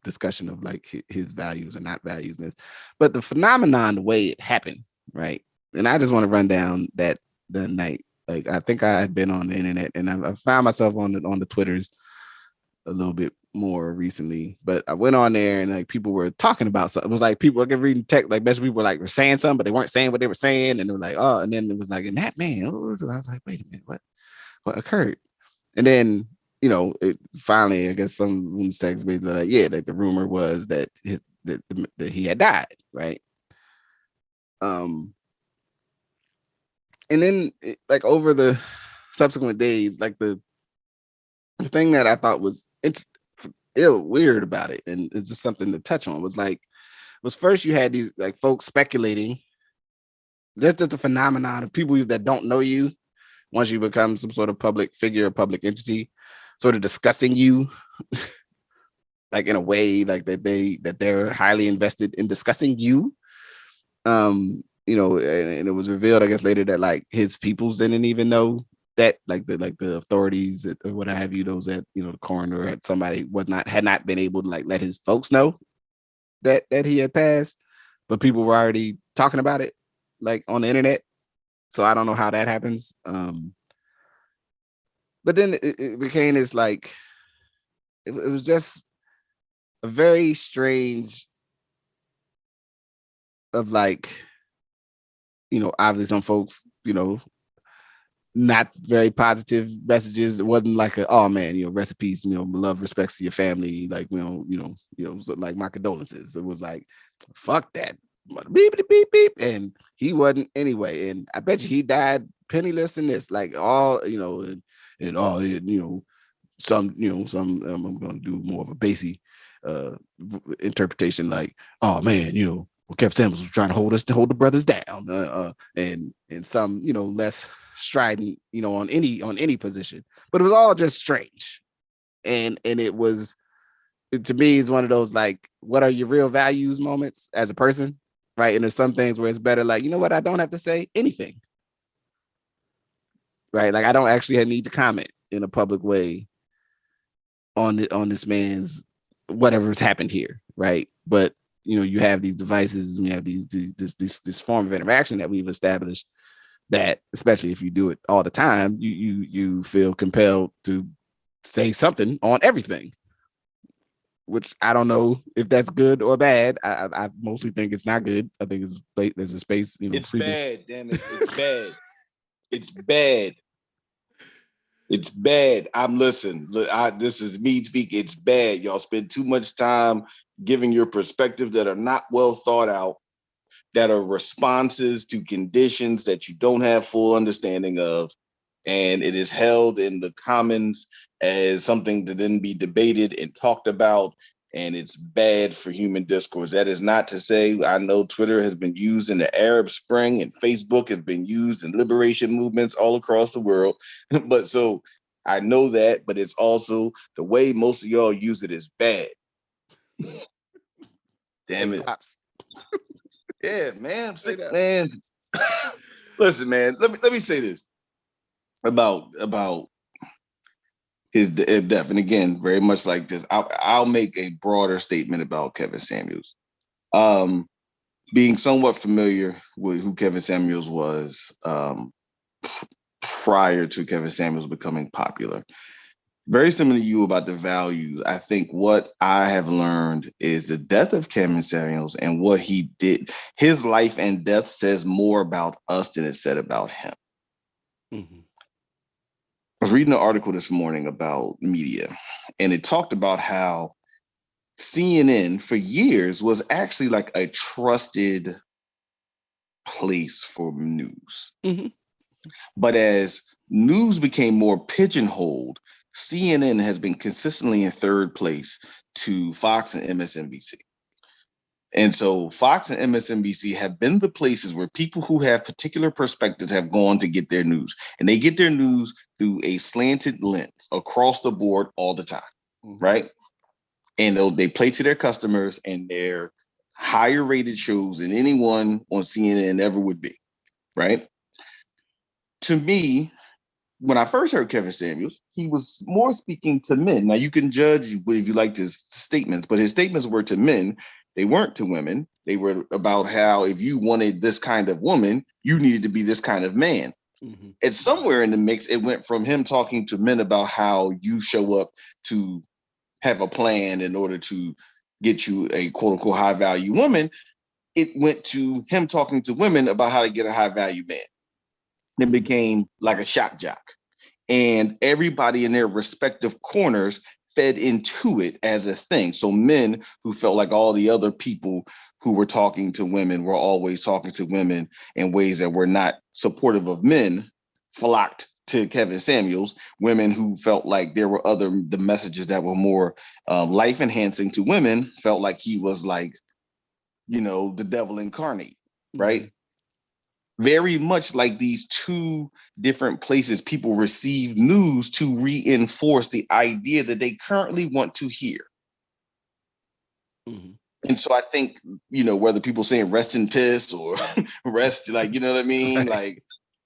[SPEAKER 1] discussion of like his values and not values in this, but the phenomenon, the way it happened, right? And I just want to run down that the night. Like, I think I had been on the internet and I found myself on the Twitters a little bit more recently, but I went on there and like people were talking about something. It was like people I could read text, like basically people were like were saying something, but they weren't saying what they were saying, and they were like, oh, and then it was like, and that man, I was like, wait a minute, what occurred? And then it finally, I guess some women's text basically like, yeah, that the rumor was that that he had died, right? Um, and then like over the subsequent days, like the thing that I thought was ill weird about it, and it's just something to touch on, was like was first you had these like folks speculating. That's just a phenomenon of people that don't know you once you become some sort of public figure, a public entity, sort of discussing you like in a way like they're highly invested in discussing you. And it was revealed, I guess, later that like his peoples didn't even know that, like the authorities or what have you, those that the coroner had somebody had not been able to like let his folks know that he had passed, but people were already talking about it like on the internet. So I don't know how that happens. But then it became this like it was just a very strange of like obviously some folks not very positive messages. It wasn't like oh man, recipes, love, respects to your family, like so like my condolences. It was like fuck that, beep beep beep, and he wasn't anyway. And I bet you he died penniless in this, like all and all some I'm going to do more of a bassy interpretation, like oh man, well, Kev Samuels was trying to hold the brothers down, and some less strident on any position, but it was all just strange, and to me is one of those like what are your real values moments as a person, right? And there's some things where it's better like what, I don't have to say anything, right? Like I don't actually need to comment in a public way on this man's whatever's happened here, right? But you have these devices, and you have this form of interaction that we've established that, especially if you do it all the time, you feel compelled to say something on everything, which I don't know if that's good or bad. I mostly think it's not good. I think there's a space,
[SPEAKER 2] It's
[SPEAKER 1] freedom.
[SPEAKER 2] bad, damn it. It's bad. It's bad. It's bad. This is me speaking. It's bad. Y'all spend too much time giving your perspective that are not well thought out, that are responses to conditions that you don't have full understanding of. And it is held in the commons as something to then be debated and talked about. And it's bad for human discourse. That is not to say, I know Twitter has been used in the Arab Spring and Facebook has been used in liberation movements all across the world. But so I know that, but it's also the way most of y'all use it is bad. Damn it.
[SPEAKER 1] Pops.
[SPEAKER 2] Yeah, man. I'm sick, man. Listen, man, let me say this about his death. And again, very much like this, I'll make a broader statement about Kevin Samuels. Being somewhat familiar with who Kevin Samuels was prior to Kevin Samuels becoming popular. Very similar to you about the values. I think what I have learned is the death of Kevin Samuels and what he did. His life and death says more about us than it said about him. Mm-hmm. I was reading an article this morning about media, and it talked about how CNN for years was actually like a trusted place for news. Mm-hmm. But as news became more pigeonholed, CNN has been consistently in third place to Fox and MSNBC. And so Fox and MSNBC have been the places where people who have particular perspectives have gone to get their news. And they get their news through a slanted lens across the board all the time, mm-hmm. right? And they play to their customers, and they're higher rated shows than anyone on CNN ever would be, right? To me, when I first heard Kevin Samuels, he was more speaking to men. Now, you can judge if you like his statements, but his statements were to men. They weren't to women. They were about how if you wanted this kind of woman, you needed to be this kind of man. Mm-hmm. And somewhere in the mix, it went from him talking to men about how you show up to have a plan in order to get you a quote unquote high value woman. It went to him talking to women about how to get a high value man. It became like a shock jock. And everybody in their respective corners fed into it as a thing. So men who felt like all the other people who were talking to women were always talking to women in ways that were not supportive of men flocked to Kevin Samuels. Women who felt like there were the messages that were more life enhancing to women felt like he was like, the devil incarnate, right? Very much like these two different places people receive news to reinforce the idea that they currently want to hear.
[SPEAKER 1] Mm-hmm.
[SPEAKER 2] And so I think, whether people saying rest in piss or rest, like, you know what I mean?
[SPEAKER 1] Right.
[SPEAKER 2] Like,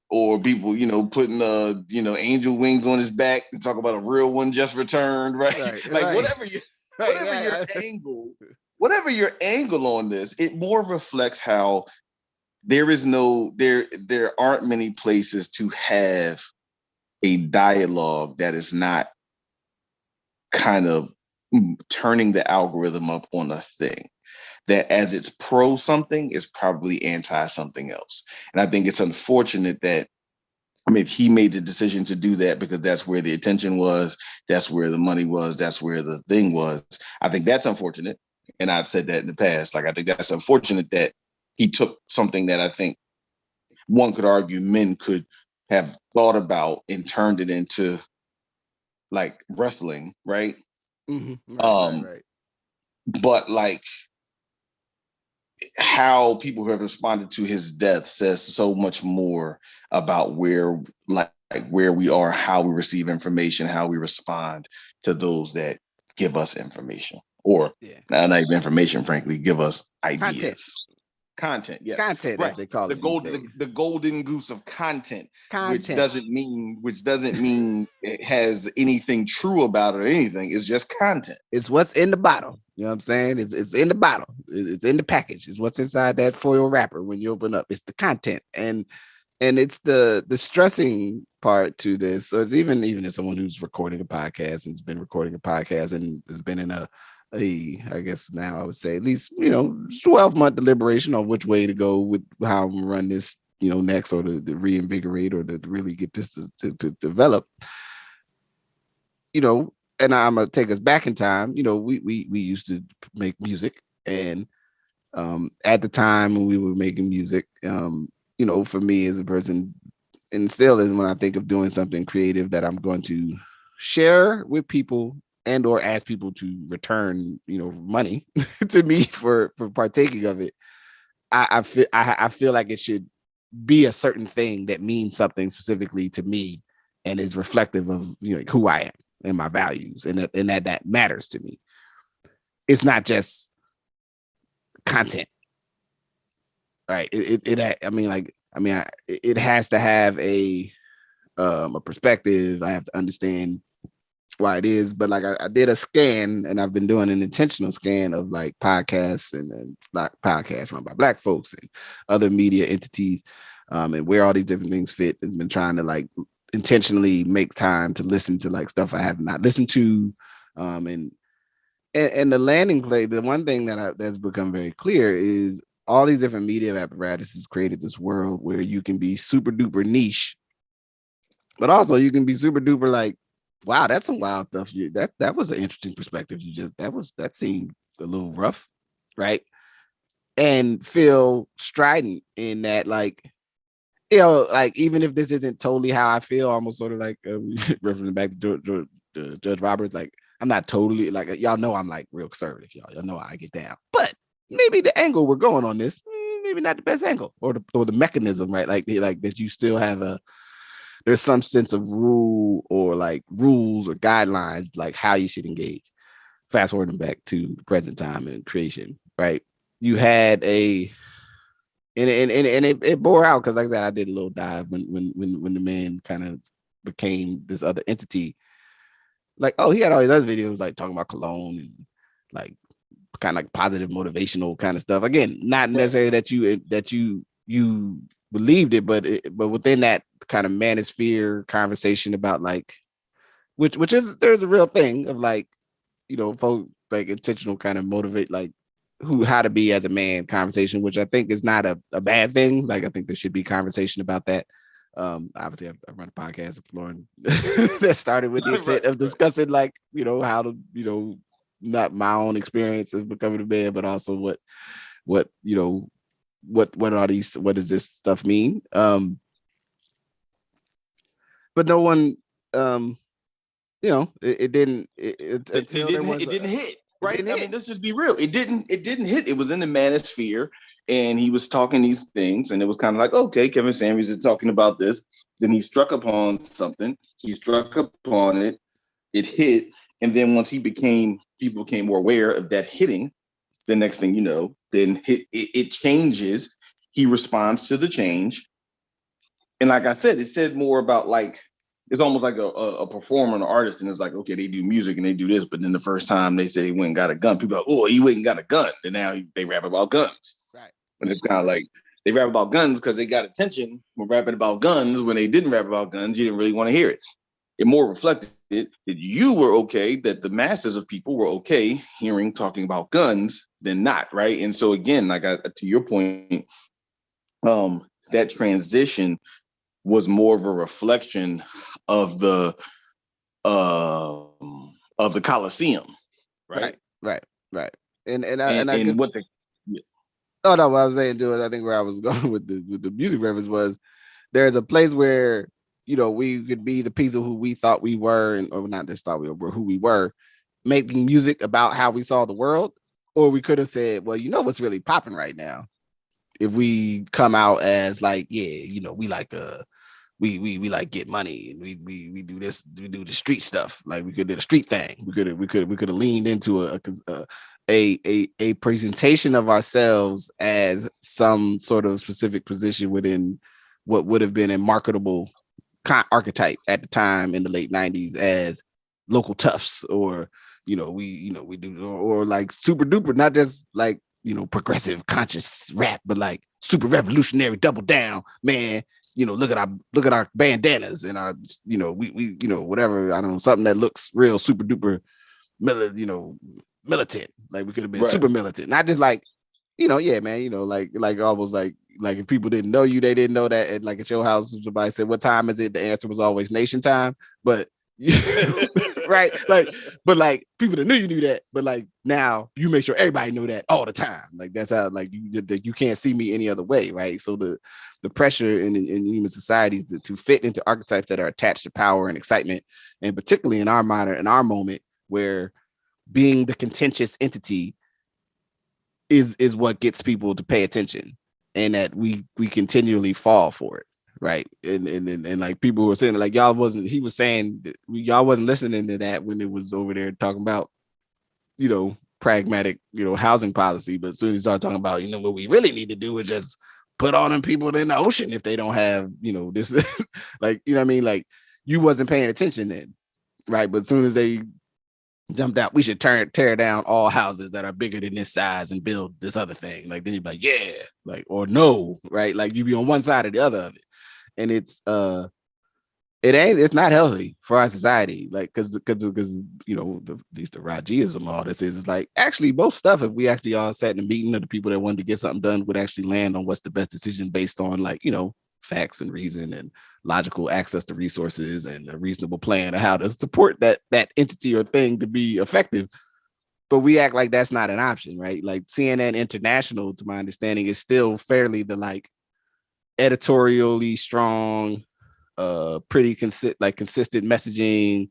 [SPEAKER 2] or people, putting, angel wings on his back and talk about a real one just returned, right? Like
[SPEAKER 1] Right.
[SPEAKER 2] Whatever your angle on this, it more reflects how there aren't many places to have a dialogue that is not kind of turning the algorithm up on a thing that as it's pro something is probably anti something else. And I think it's unfortunate that, if he made the decision to do that because that's where the attention was, that's where the money was, that's where the thing was, I think that's unfortunate. And I've said that in the past. Like, I think that's unfortunate that he took something that I think one could argue men could have thought about and turned it into like wrestling, right?
[SPEAKER 1] Mm-hmm. Right.
[SPEAKER 2] But like how people who have responded to his death says so much more about where we are, how we receive information, how we respond to those that give us information, or not even information, frankly, give us ideas. Content, yes.
[SPEAKER 1] Content,
[SPEAKER 2] right.
[SPEAKER 1] As they call
[SPEAKER 2] the
[SPEAKER 1] it
[SPEAKER 2] gold,
[SPEAKER 1] these days.
[SPEAKER 2] the golden goose of content, which
[SPEAKER 1] Content.
[SPEAKER 2] doesn't mean it has anything true about it or anything. It's just content.
[SPEAKER 1] It's what's in the bottle. You know what I'm saying? It's in the bottle. It's in the package. It's what's inside that foil wrapper when you open up. It's the content, and it's the stressing part to this. So it's even as someone who's recording a podcast and's been recording a podcast and has been in a I guess now I would say at least 12-month deliberation on which way to go with how I'm gonna run this next, or to reinvigorate, or to really get this to develop. And I'm gonna take us back in time. We used to make music, and at the time when we were making music, for me as a person, and still is, when I think of doing something creative that I'm going to share with people and or ask people to return, money to me for partaking of it, I feel like it should be a certain thing that means something specifically to me and is reflective of who I am and my values, and that matters to me. It's not just content, right? It has to have a perspective. I have to understand why it is. But like I did a scan, and I've been doing an intentional scan of like podcasts and black podcasts run by Black folks and other media entities, and where all these different things fit, and been trying to like intentionally make time to listen to like stuff I have not listened to, and the landing play. The one thing that's become very clear is all these different media apparatuses created this world where you can be super duper niche, but also you can be super duper like, wow, that's some wild stuff. That was an interesting perspective. That seemed a little rough, right? And feel strident in that, like, like even if this isn't totally how I feel, almost sort of like referencing back to Judge Roberts, like I'm not totally like, y'all know I'm like real conservative, y'all know how I get down, but maybe the angle we're going on this, maybe not the best angle, or the mechanism, right? Like that you still have there's some sense of rule, or like rules or guidelines, like how you should engage. Fast forwarding back to the present time and creation, right? You had and it bore out, because like I said, I did a little dive when the man kind of became this other entity. Like, oh, he had all these other videos like talking about cologne and like kind of like positive motivational kind of stuff. Again, not necessarily that you believed it, but within that kind of manosphere conversation about like, which is, there's a real thing of like folk like intentional kind of motivate like how to be as a man conversation, which I think is not a bad thing. Like I think there should be conversation about that. Obviously I run a podcast exploring that started with the
[SPEAKER 2] Right,
[SPEAKER 1] intent of
[SPEAKER 2] right.
[SPEAKER 1] discussing like, how to, not my own experience as becoming a man, but also what, what does this stuff mean? But no one, um, it didn't,
[SPEAKER 2] It
[SPEAKER 1] until there
[SPEAKER 2] didn't.
[SPEAKER 1] was
[SPEAKER 2] It didn't hit.
[SPEAKER 1] it
[SPEAKER 2] Right.
[SPEAKER 1] didn't
[SPEAKER 2] I
[SPEAKER 1] hit.
[SPEAKER 2] mean, let's just be real. It didn't. It didn't hit. It was in the manosphere, and he was talking these things, and it was kind of like, okay, Kevin Samuels is talking about this. Then he struck upon something. He struck upon it. It hit, and then once people became more aware of that hitting. The next thing you know, then it changes. He responds to the change, and like I said, it said more about like it's almost like a performer, an artist, and it's like, okay, they do music and they do this, but then the first time they say he went and got a gun, people are like, oh, he went and got a gun, and now they rap about guns,
[SPEAKER 1] Right.
[SPEAKER 2] and it's kind of like they rap about guns because they got attention. We're rapping about guns when they didn't rap about guns, you didn't really want to hear it. It more reflected that you were okay, that the masses of people were okay hearing talking about guns than not, right? And so again, like to your point, that transition was more of a reflection of the Coliseum, right?
[SPEAKER 1] Right. Right. Right.
[SPEAKER 2] And
[SPEAKER 1] I
[SPEAKER 2] and
[SPEAKER 1] could.
[SPEAKER 2] what the
[SPEAKER 1] Oh no, what I was saying too is I think where I was going with the music reference was there's a place where we could be the piece of who we thought we were, and or not just thought we were who we were, making music about how we saw the world, or we could have said, well, what's really popping right now if we come out as like, yeah, we like we like get money and we do this, we do the street stuff, like we could do the street thing, we could have leaned into a presentation of ourselves as some sort of specific position within what would have been a marketable archetype at the time in the late 90s as local toughs, or we do, or like super duper, not just like progressive conscious rap, but like super revolutionary double down, man. Look at our bandanas and our we whatever, I don't know, something that looks real super duper militant. Like we could have been
[SPEAKER 2] right,
[SPEAKER 1] super militant, not just like yeah, man, like almost like if people didn't know you, they didn't know that. And like at your house, if somebody said, "What time is it?" The answer was always nation time. But right, like, but like people that knew you knew that. But like now, you make sure everybody know that all the time. Like that's how like you can't see me any other way, right? So the pressure in human societies to fit into archetypes that are attached to power and excitement, and particularly in our moment where being the contentious entity is what gets people to pay attention, and that we continually fall for it, right? And like people were saying, like y'all wasn't he was saying that y'all wasn't listening to that when it was over there talking about pragmatic housing policy, but as soon as you start talking about what we really need to do is just put all them people in the ocean if they don't have this like what I mean, like you wasn't paying attention then, right? But as soon as they jumped out, we should tear down all houses that are bigger than this size and build this other thing. Like then you'd be like, yeah, like, or no, right? Like you be on one side or the other of it. And it's not healthy for our society. Like because at least the Rajeeism, all this is like actually most stuff, if we actually all sat in a meeting of the people that wanted to get something done, would actually land on what's the best decision based on like, facts and reason and logical access to resources and a reasonable plan of how to support that entity or thing to be effective. But we act like that's not an option, right? Like CNN International, to my understanding, is still fairly the like editorially strong, pretty consistent messaging,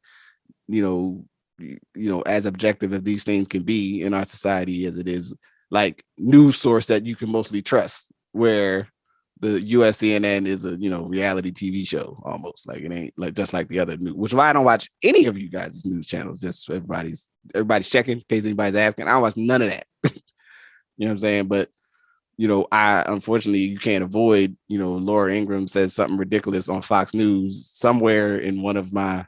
[SPEAKER 1] you know, as objective as these things can be in our society as it is, like news source that you can mostly trust, where the US CNN is a reality TV show almost. Like it ain't like just like the other news, which is why I don't watch any of you guys' news channels. Just so everybody's checking in case anybody's asking. I don't watch none of that. You know what I'm saying? But I unfortunately you can't avoid, Laura Ingraham says something ridiculous on Fox News somewhere in one of my,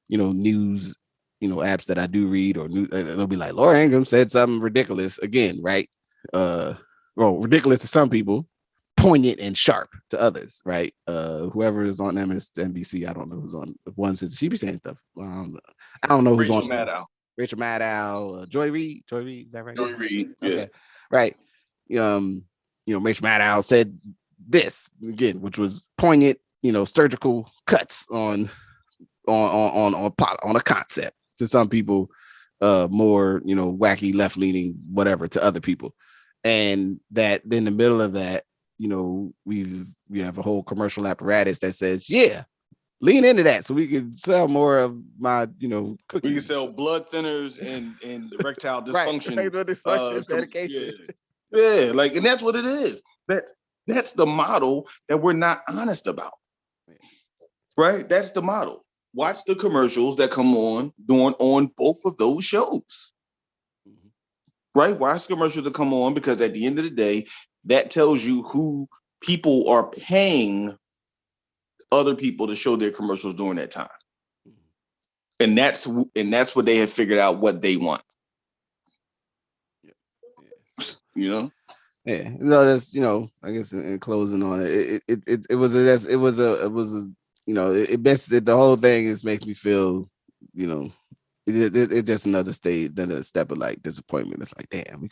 [SPEAKER 1] news, apps that I do read, or they'll be like, Laura Ingraham said something ridiculous again, right? Well, ridiculous to some people, poignant and sharp to others, right? Whoever is on MSNBC, I don't know who's on one, since she be saying stuff. I don't know who's on
[SPEAKER 2] Rachel Maddow.
[SPEAKER 1] Rachel Maddow, Joy Reid, is that right?
[SPEAKER 2] Joy Reid, yeah.
[SPEAKER 1] Okay, right. Rachel Maddow said this again, which was poignant, surgical cuts on a concept. To some people, more wacky, left leaning, whatever to other people, and that in the middle of that, we have a whole commercial apparatus that says, yeah, lean into that so we can sell more of my cookies.
[SPEAKER 2] We can sell blood thinners and erectile dysfunction.
[SPEAKER 1] Right. Dysfunction medication.
[SPEAKER 2] Yeah, like, and that's what it is. That's the model that we're not honest about. Right? That's the model. Watch the commercials that come on both of those shows. Right? Watch commercials that come on, because at the end of the day, that tells you who people are paying other people to show their commercials during that time. And that's what they have figured out what they want.
[SPEAKER 1] Yeah. No, that's I guess in closing on it, it was the whole thing is makes me feel it's just another step of like disappointment. It's like, damn, there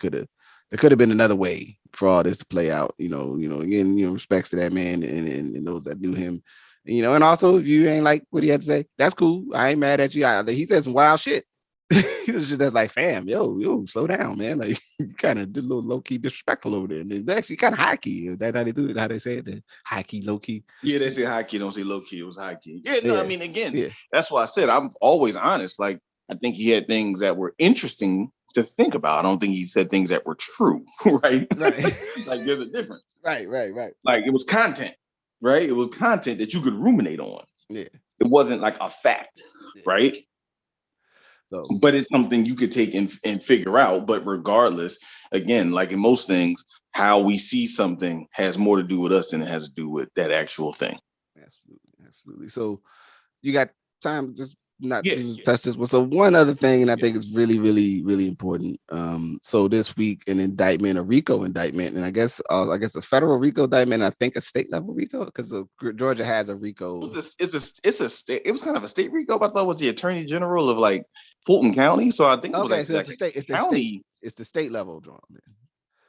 [SPEAKER 1] could have been another way for all this to play out. Again, respects to that man and those that knew him. And also, if you ain't like what he had to say, that's cool. I ain't mad at you. He said some wild shit. He was just like, fam, yo, slow down, man. Like, you kind of did a little low key disrespectful over there, and it's actually kind of high key. Is that how they do it? How they say it? High key, low key.
[SPEAKER 2] Yeah, they say high key, don't say low key. It was high key. Yeah, no, I mean, again, that's why I said I'm always honest. Like, I think he had things that were interesting to think about. I don't think he said things that were true, right?
[SPEAKER 1] Right.
[SPEAKER 2] Like, there's a difference.
[SPEAKER 1] Right.
[SPEAKER 2] Like, it was content, right? It was content that you could ruminate on.
[SPEAKER 1] Yeah.
[SPEAKER 2] It wasn't like a fact, right? So, but it's something you could take and figure out. But regardless, again, like in most things, how we see something has more to do with us than it has to do with that actual thing.
[SPEAKER 1] Absolutely. So you got time to just touch this one. So one other thing, and I think is really, really, really important. So this week, an indictment, a RICO indictment, and I guess a federal RICO indictment. I think a state level RICO, because Georgia has a RICO.
[SPEAKER 2] It's a state. It was kind of a state RICO. I thought it was the Attorney General of like Fulton County. So I think it was like
[SPEAKER 1] so it's the state. It's the state level draw.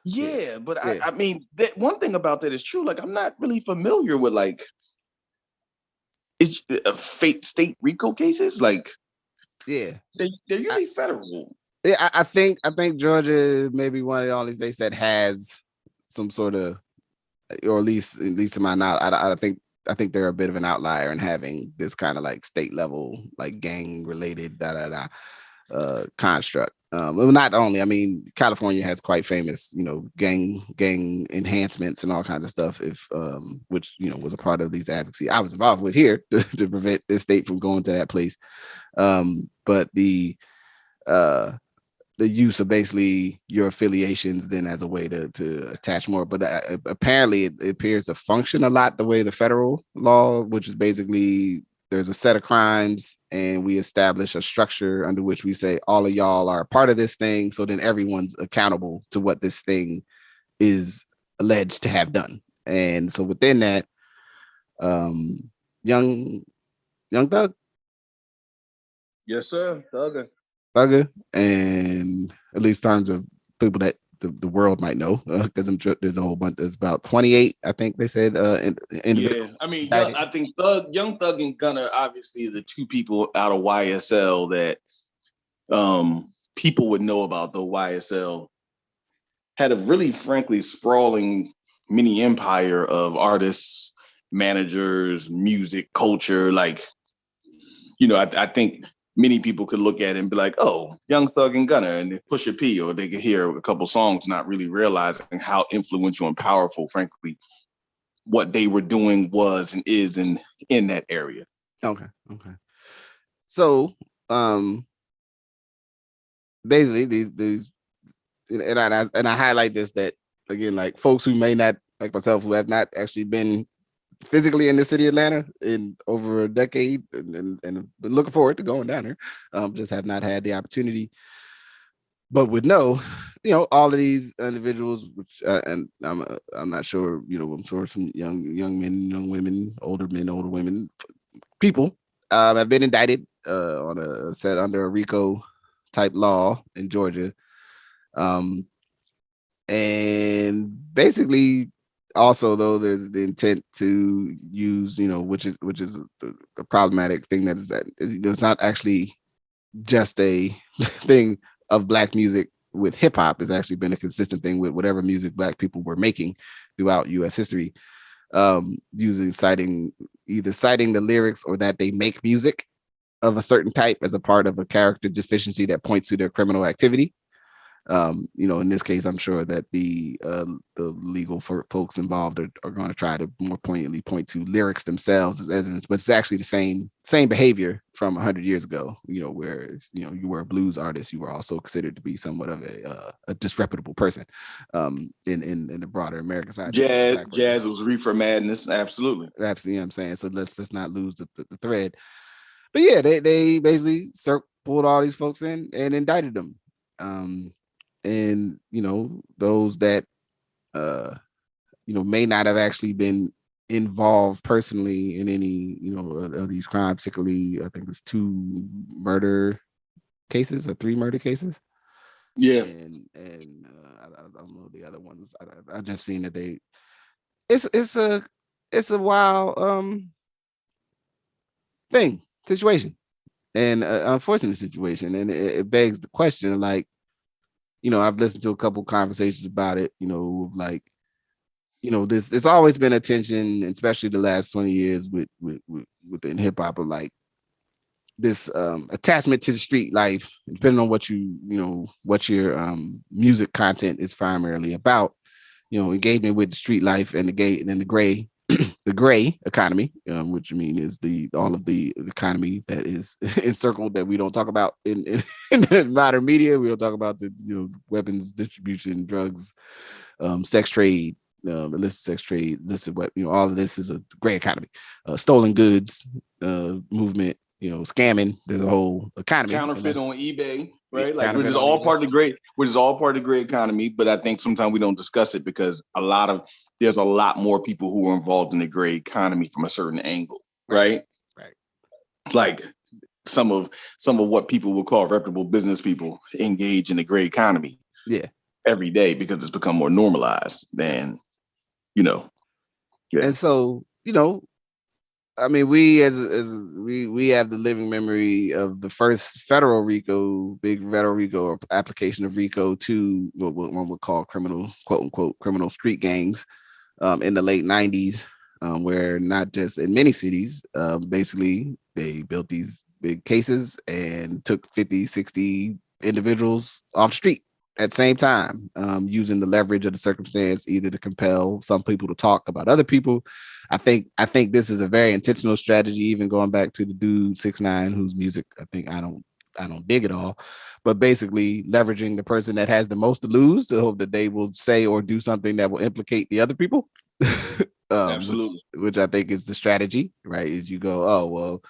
[SPEAKER 2] Yeah, but I mean, that one thing about that is true. Like, I'm not really familiar with like. It's state RICO cases, like they're usually federal.
[SPEAKER 1] Yeah, I think Georgia may be one of the only states that has some sort of, or at least to my knowledge, I think they're a bit of an outlier in having this kind of like state level, like gang related construct. Well, not only, I mean, California has quite famous, gang enhancements and all kinds of stuff. Which was a part of these advocacy I was involved with here to prevent this state from going to that place. But the use of basically your affiliations then as a way to attach more. But apparently, it appears to function a lot the way the federal law, which is basically, there's a set of crimes and we establish a structure under which we say all of y'all are a part of this thing. So then everyone's accountable to what this thing is alleged to have done. And so within that, young Thug.
[SPEAKER 2] Yes, sir.
[SPEAKER 1] Thugger. And at least in terms of people that the world might know, because I'm sure there's a whole bunch. There's about 28, I think they said.
[SPEAKER 2] Yeah, I mean, I think Young Thug and Gunner, obviously the two people out of YSL that people would know about. Though YSL had a really, frankly, sprawling mini empire of artists, managers, music, culture. Like, I think many people could look at it and be like, oh, Young Thug and Gunner and Pusha P, or they could hear a couple songs, not really realizing how influential and powerful, frankly, what they were doing was and is in that area.
[SPEAKER 1] Okay. So, basically these, and I highlight this, that again, like folks who may not, like myself, who have not actually been physically in the city of Atlanta in over a decade and been looking forward to going down there, just have not had the opportunity, but would know, all of these individuals, which and I'm not sure, I'm sure some young men, young women, older men, older women, people have been indicted on a set under a RICO type law in Georgia. Um, and basically, also though, there's the intent to use, which is the problematic thing, that is that it's not actually just a thing of black music with hip hop. Has actually been a consistent thing with whatever music black people were making throughout U.S. history, using citing the lyrics or that they make music of a certain type as a part of a character deficiency that points to their criminal activity. In this case, I'm sure that the legal folks involved are going to try to more poignantly point to lyrics themselves as evidence, but it's actually the same behavior from 100 years ago. Where if, you were a blues artist, you were also considered to be somewhat of a disreputable person, in the broader American side.
[SPEAKER 2] Jazz was reefer madness, absolutely.
[SPEAKER 1] Absolutely, I'm saying. So let's not lose the thread. But yeah, they basically pulled all these folks in and indicted them. And those that may not have actually been involved personally in any of these crimes, particularly I think it's 2 murder cases or 3 murder cases.
[SPEAKER 2] Yeah,
[SPEAKER 1] and I don't know the other ones. I just seen that it's a wild situation, and unfortunate situation, and it begs the question, like, I've listened to a couple conversations about it, like, there's always been a tension, especially the last 20 years within hip hop, of like this attachment to the street life, depending on what your music content is primarily about, engagement with the street life and the gray the gray economy, which I mean is all of the economy that is encircled, that we don't talk about in the modern media. We don't talk about the weapons distribution, drugs, sex trade, illicit sex trade. All of this is a gray economy, stolen goods movement. Scamming. There's a whole economy.
[SPEAKER 2] Counterfeit on eBay, right? Like, which is all part of the gray economy. But I think sometimes we don't discuss it because there's a lot more people who are involved in the gray economy from a certain angle, right?
[SPEAKER 1] Right.
[SPEAKER 2] Like some of what people would call reputable business people engage in the gray economy.
[SPEAKER 1] Yeah.
[SPEAKER 2] Every day, because it's become more normalized than, Yeah.
[SPEAKER 1] And so, I mean, we we have the living memory of the first big federal RICO application of RICO to what one would call quote unquote criminal street gangs, in the late 90s, where not just in many cities, basically they built these big cases and took 50, 60 individuals off the street at the same time, using the leverage of the circumstance either to compel some people to talk about other people. I think this is a very intentional strategy, even going back to the dude 6ix9ine, whose music I don't dig at all, but basically leveraging the person that has the most to lose to hope that they will say or do something that will implicate the other people.
[SPEAKER 2] Absolutely.
[SPEAKER 1] Which I think is the strategy, right? Is you go, oh well,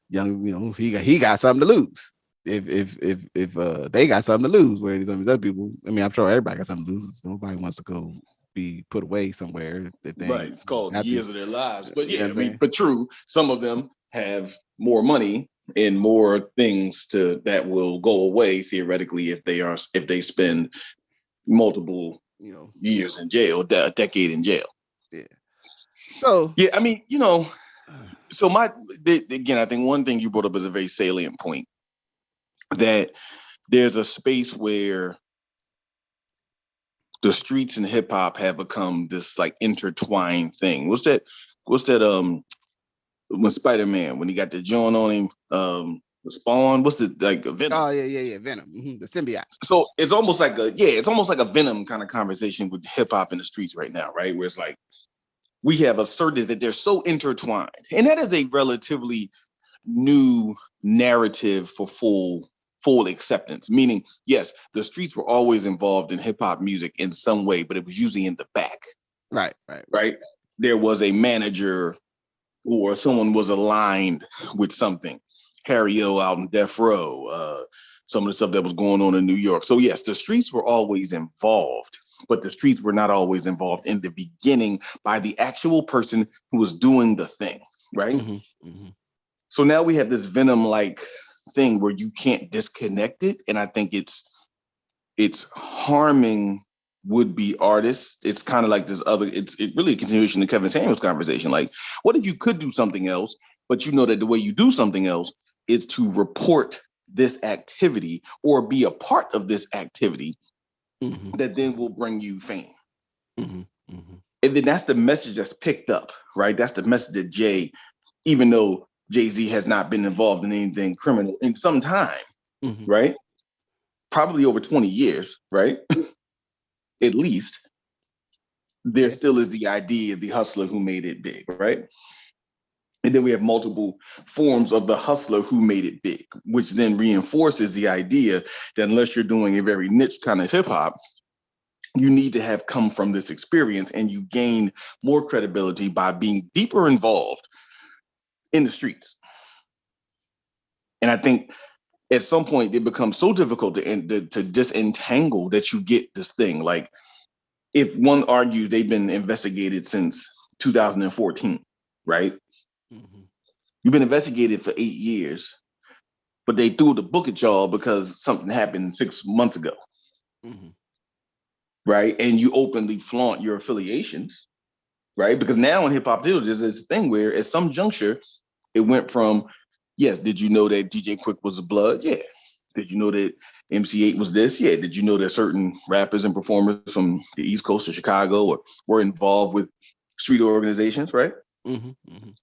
[SPEAKER 1] young, he got something to lose. If they got something to lose, where some of these other people, I mean, I'm sure everybody got something to lose. Nobody wants to go be put away somewhere that they
[SPEAKER 2] right. It's called years of their lives. But yeah, I mean, but true. Some of them have more money and more things that will go away theoretically if they spend multiple years in jail, a decade in jail.
[SPEAKER 1] Yeah. So
[SPEAKER 2] yeah, I mean, so again, I think one thing you brought up is a very salient point, that there's a space where the streets and hip hop have become this like intertwined thing. What's that when Spider-Man, when he got the joint on him, the Spawn, what's the like Venom?
[SPEAKER 1] Oh yeah, Venom, the symbiote.
[SPEAKER 2] So it's almost like a Venom kind of conversation with hip hop in the streets right now, right? Where it's like we have asserted that they're so intertwined, and that is a relatively new narrative for full acceptance. Meaning, yes, the streets were always involved in hip hop music in some way, but it was usually in the back.
[SPEAKER 1] Right.
[SPEAKER 2] There was a manager or someone was aligned with something. Harry O out in Death Row, some of the stuff that was going on in New York. So yes, the streets were always involved, but the streets were not always involved in the beginning by the actual person who was doing the thing, right?
[SPEAKER 1] Mm-hmm.
[SPEAKER 2] So now we have this Venom-like thing where you can't disconnect it. And I think it's harming would-be artists. It's kind of like this other, it really a continuation of Kevin Samuels' conversation. Like, what if you could do something else, but you know that the way you do something else is to report this activity or be a part of this activity that then will bring you fame. And then that's the message that's picked up, right? That's the message that Jay, even though Jay-Z has not been involved in anything criminal in some time, right? Probably over 20 years, right? At least, there still is the idea of the hustler who made it big, right? And then we have multiple forms of the hustler who made it big, which then reinforces the idea that unless you're doing a very niche kind of hip hop, you need to have come from this experience, and you gain more credibility by being deeper involved in the streets. And I think at some point it becomes so difficult to disentangle that you get this thing. Like, if one argues they've been investigated since 2014, right? You've been investigated for 8 years, but they threw the book at y'all because something happened 6 months ago, right? And you openly flaunt your affiliations, right? Because now in hip hop, there's this thing where at some juncture, it went from, yes, did you know that DJ Quick was a Blood? Yeah. Did you know that MC8 was this? Yeah. Did you know that certain rappers and performers from the East Coast of Chicago were involved with street organizations, right?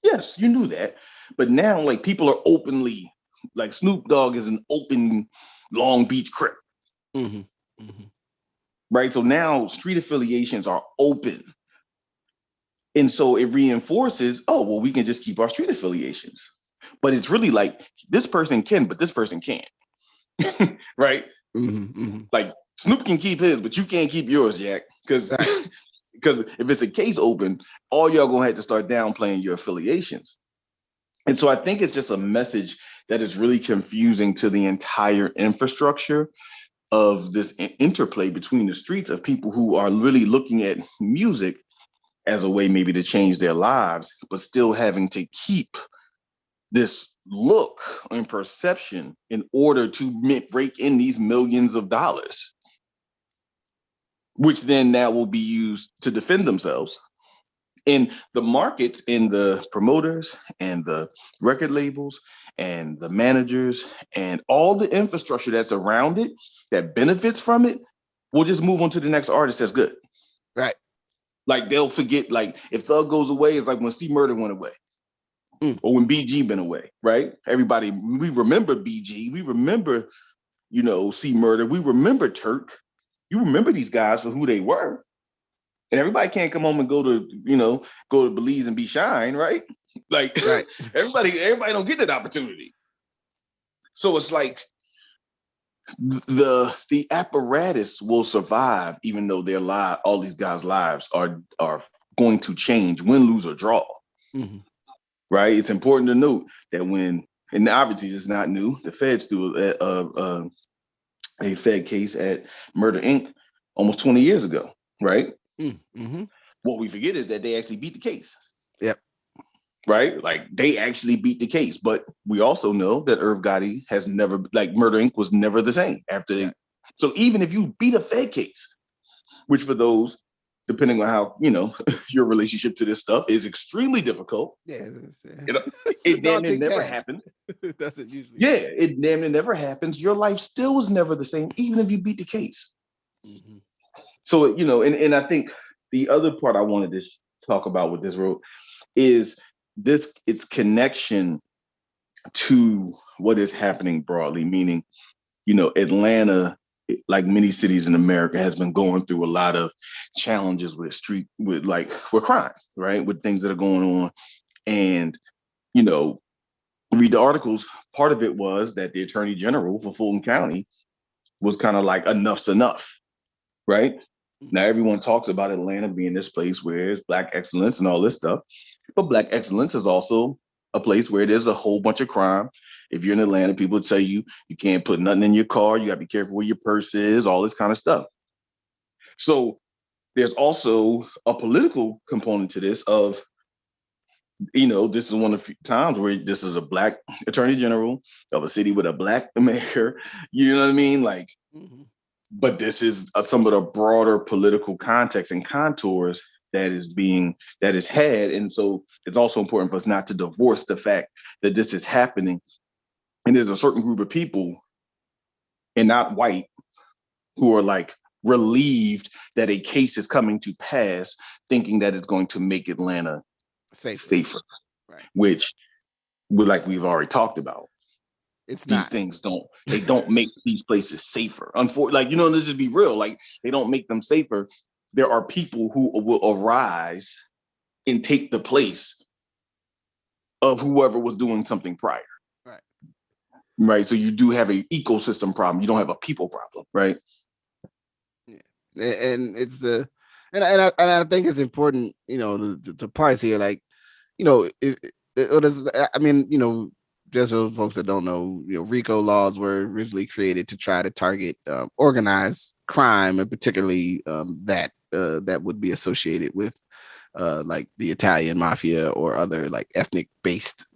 [SPEAKER 2] Yes, you knew that. But now, like, people are openly, like, Snoop Dogg is an open Long Beach Crip, right? So now street affiliations are open. And so it reinforces, oh, well, we can just keep our street affiliations. But it's really like, this person can, but this person can't. Right? Like, Snoop can keep his, but you can't keep yours, Jack. Because if it's a case open, all y'all gonna have to start downplaying your affiliations. And so I think it's just a message that is really confusing to the entire infrastructure of this interplay between the streets of people who are really looking at music as a way maybe to change their lives, but still having to keep this look and perception in order to rake in these millions of dollars, which then now will be used to defend themselves. And the markets and the promoters and the record labels and the managers and all the infrastructure that's around it that benefits from it will just move on to the next artist that's good.
[SPEAKER 1] Right.
[SPEAKER 2] Like, they'll forget, like, if Thug goes away, it's like when C Murder went away. Or when BG been away, right? Everybody, we remember BG, we remember, C Murder, we remember Turk. You remember these guys for who they were. And everybody can't come home and go to Belize and be Shine, right? Like,
[SPEAKER 1] right.
[SPEAKER 2] everybody don't get that opportunity. So it's like the apparatus will survive, even though all these guys' lives are going to change, win, lose, or draw. Right? It's important to note that and obviously it's not new, the feds threw a Fed case at Murder Inc. almost 20 years ago, right? What we forget is that they actually beat the case.
[SPEAKER 1] Yep.
[SPEAKER 2] Right? Like, they actually beat the case. But we also know that Irv Gotti has never, like, Murder Inc. was never the same after So even if you beat a Fed case, which for those, depending on how, your relationship to this stuff is extremely difficult.
[SPEAKER 1] Yeah.
[SPEAKER 2] It damn near never happened.
[SPEAKER 1] It doesn't usually.
[SPEAKER 2] Yeah, it damn near never happens. Your life still was never the same, even if you beat the case. So, and I think the other part I wanted to talk about with this road is its connection to what is happening broadly, meaning, Atlanta, like many cities in America, has been going through a lot of challenges with crime, right? With things that are going on. And, read the articles. Part of it was that the attorney general for Fulton County was kind of like, enough's enough, right? Now, everyone talks about Atlanta being this place where it's Black excellence and all this stuff. But Black excellence is also a place where there's a whole bunch of crime. If you're in Atlanta, people tell you can't put nothing in your car. You got to be careful where your purse is, all this kind of stuff. So there's also a political component to this of This is one of the few times where this is a black attorney general of a city with a black mayor. You know what I mean? Like,
[SPEAKER 1] Mm-hmm.
[SPEAKER 2] but this is some of the broader political context and contours that is had. And so it's also important for us not to divorce the fact that this is happening. And there's a certain group of people, and not white, who are like relieved that a case is coming to pass, thinking that it's going to make Atlanta
[SPEAKER 1] Safer.
[SPEAKER 2] safer,
[SPEAKER 1] Right.
[SPEAKER 2] which, like we've already talked about,
[SPEAKER 1] It's
[SPEAKER 2] these
[SPEAKER 1] not.
[SPEAKER 2] things don't make these places safer. Unfortunately, like, let's just be real. Like, they don't make them safer. There are people who will arise and take the place of whoever was doing something prior.
[SPEAKER 1] Right.
[SPEAKER 2] Right. So you do have an ecosystem problem. You don't have a people problem. Right.
[SPEAKER 1] Yeah. And it's the and I think it's important, to parse here, like, I mean, just for those folks that don't know, RICO laws were originally created to try to target organized crime, and particularly that would be associated with like the Italian mafia or other like ethnic based,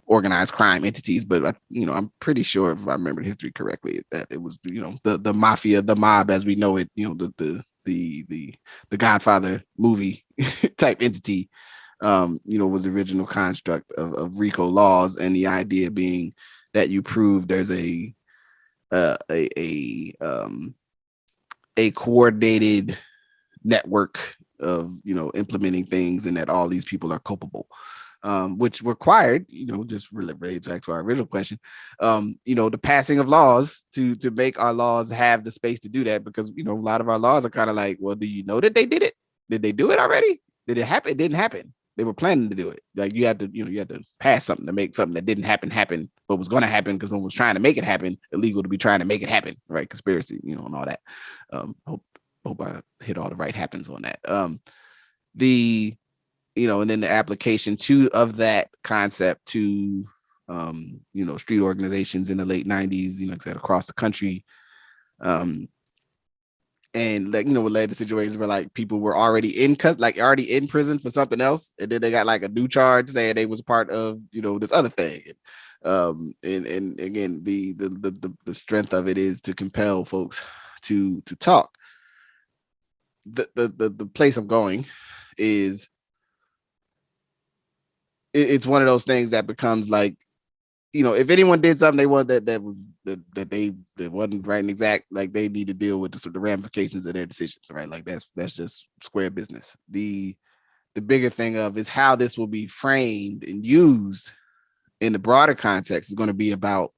[SPEAKER 1] organized crime entities. But I'm pretty sure, if I remember the history correctly, that it was, the mafia, the mob as we know it, the Godfather movie type entity, was the original construct of RICO laws, and the idea being that you prove there's a coordinated network of implementing things, and that all these people are culpable, which required, just related back to our original question, the passing of laws to make our laws have the space to do that, because a lot of our laws are kind of like, well, do you know that they did it? Did they do it already? Did it happen? It didn't happen. They were planning to do it. Like, you had to pass something to make something that didn't happen, but was going to happen because one was trying to make it happen illegal to be trying to make it happen, right? Conspiracy, and all that. Hope I hit all the right happens on that. The And then the application of that concept to street organizations in the late 90s, like I said, across the country. And like, what led to situations where like people were already already in prison for something else, and then they got like a new charge saying they was part of this other thing. And again, the strength of it is to compel folks to talk. The place I'm going is, it's one of those things that becomes like, if anyone did something they want that was that wasn't right and exact, like, they need to deal with the ramifications of their decisions, right? Like, that's just square business. The bigger thing of is how this will be framed and used in the broader context is going to be about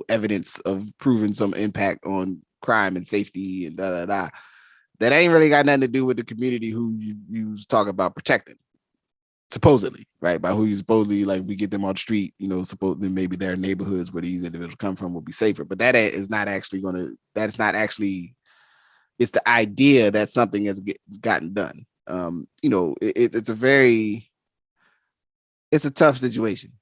[SPEAKER 1] evidence of proving some impact on crime and safety and da da da. That ain't really got nothing to do with the community who you talk about protecting, supposedly, right? By who you supposedly, like, we get them on the street, supposedly maybe their neighborhoods where these individuals come from will be safer. But that is not actually that's not actually, it's the idea that something has gotten done. It's a tough situation.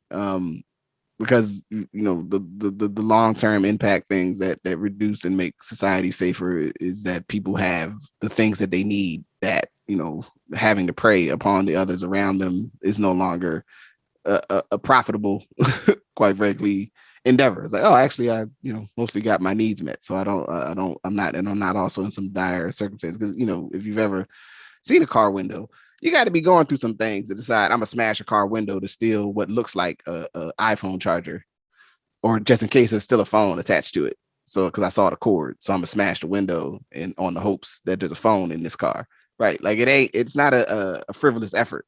[SPEAKER 1] Because the long-term impact things that reduce and make society safer is that people have the things that they need, that having to prey upon the others around them is no longer a profitable quite frankly endeavor. It's like, oh, actually, I mostly got my needs met, so I'm not also in some dire circumstance. Because if you've ever seen a car window, you got to be going through some things to decide, I'm gonna smash a car window to steal what looks like a iPhone charger, or just in case there's still a phone attached to it. So, because I saw the cord, so I'm gonna smash the window and on the hopes that there's a phone in this car, right? Like, it's not a frivolous effort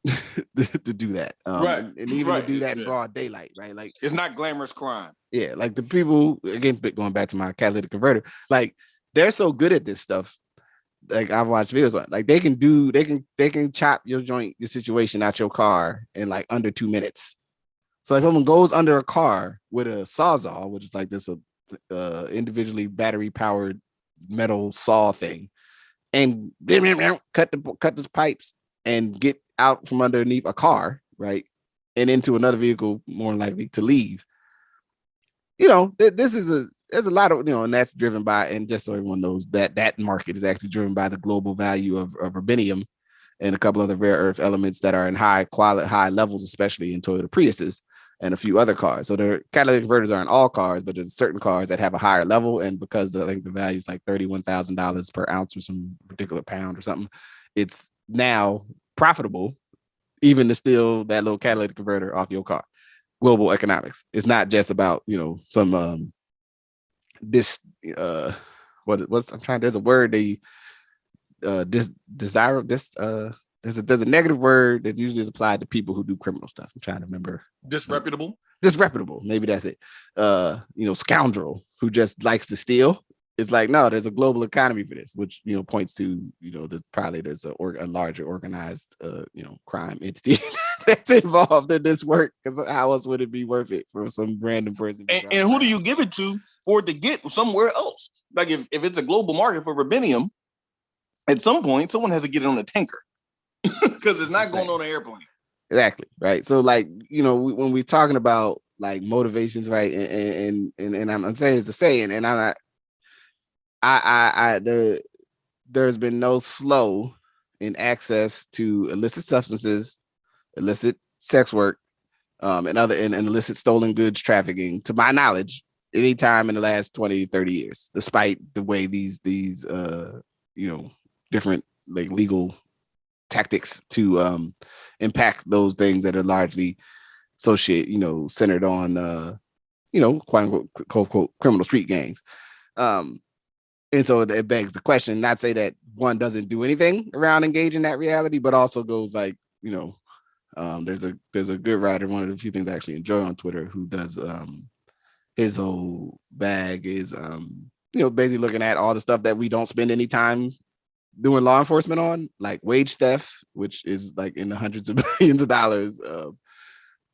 [SPEAKER 1] to do that,
[SPEAKER 2] Right.
[SPEAKER 1] and even to
[SPEAKER 2] Right.
[SPEAKER 1] do that in broad daylight, right? Like,
[SPEAKER 2] It's not glamorous crime.
[SPEAKER 1] yeah, like the people, again, going back to my catalytic converter, like, they're so good at this stuff. Like, I've watched videos on, like, they can chop your situation out your car in like under 2 minutes. So if someone goes under a car with a sawzall, which is like this individually battery powered metal saw thing, and cut the pipes and get out from underneath a car, right, and into another vehicle, more likely to leave. This is there's a lot of, and that's driven by, and just so everyone knows, that market is actually driven by the global value of rubidium, and a couple other rare earth elements that are in high quality, high levels, especially in Toyota Priuses and a few other cars. So their catalytic converters are in all cars, but there's certain cars that have a higher level. And because I think the value is like $31,000 per ounce or some particular pound or something, it's now profitable even to steal that little catalytic converter off your car. Global economics. It's not just about, some this what's I'm trying, there's a word they desire this there's a negative word that usually is applied to people who do criminal stuff. I'm trying to remember. Disreputable, maybe that's it. Scoundrel who just likes to steal. It's like, no, there's a global economy for this, which points to there's a larger organized crime entity that's involved in this work, because how else would it be worth it for some random person?
[SPEAKER 2] And who do you give it to for it to get somewhere else? Like if it's a global market for rubidium, at some point someone has to get it on a tanker because it's not going on an airplane.
[SPEAKER 1] Exactly, right. So like, when we're talking about like motivations, right, and I'm saying it's a saying, and there's been no slow in access to illicit substances, illicit sex work, and illicit stolen goods trafficking, to my knowledge, any time in the last 20, 30 years, despite the way these different like legal tactics to impact those things that are largely centered on quote unquote criminal street gangs. And so it begs the question, not say that one doesn't do anything around engaging that reality, but also goes like, there's a good writer, one of the few things I actually enjoy on Twitter, who does his whole bag is basically looking at all the stuff that we don't spend any time doing law enforcement on, like wage theft, which is like in the hundreds of millions of dollars,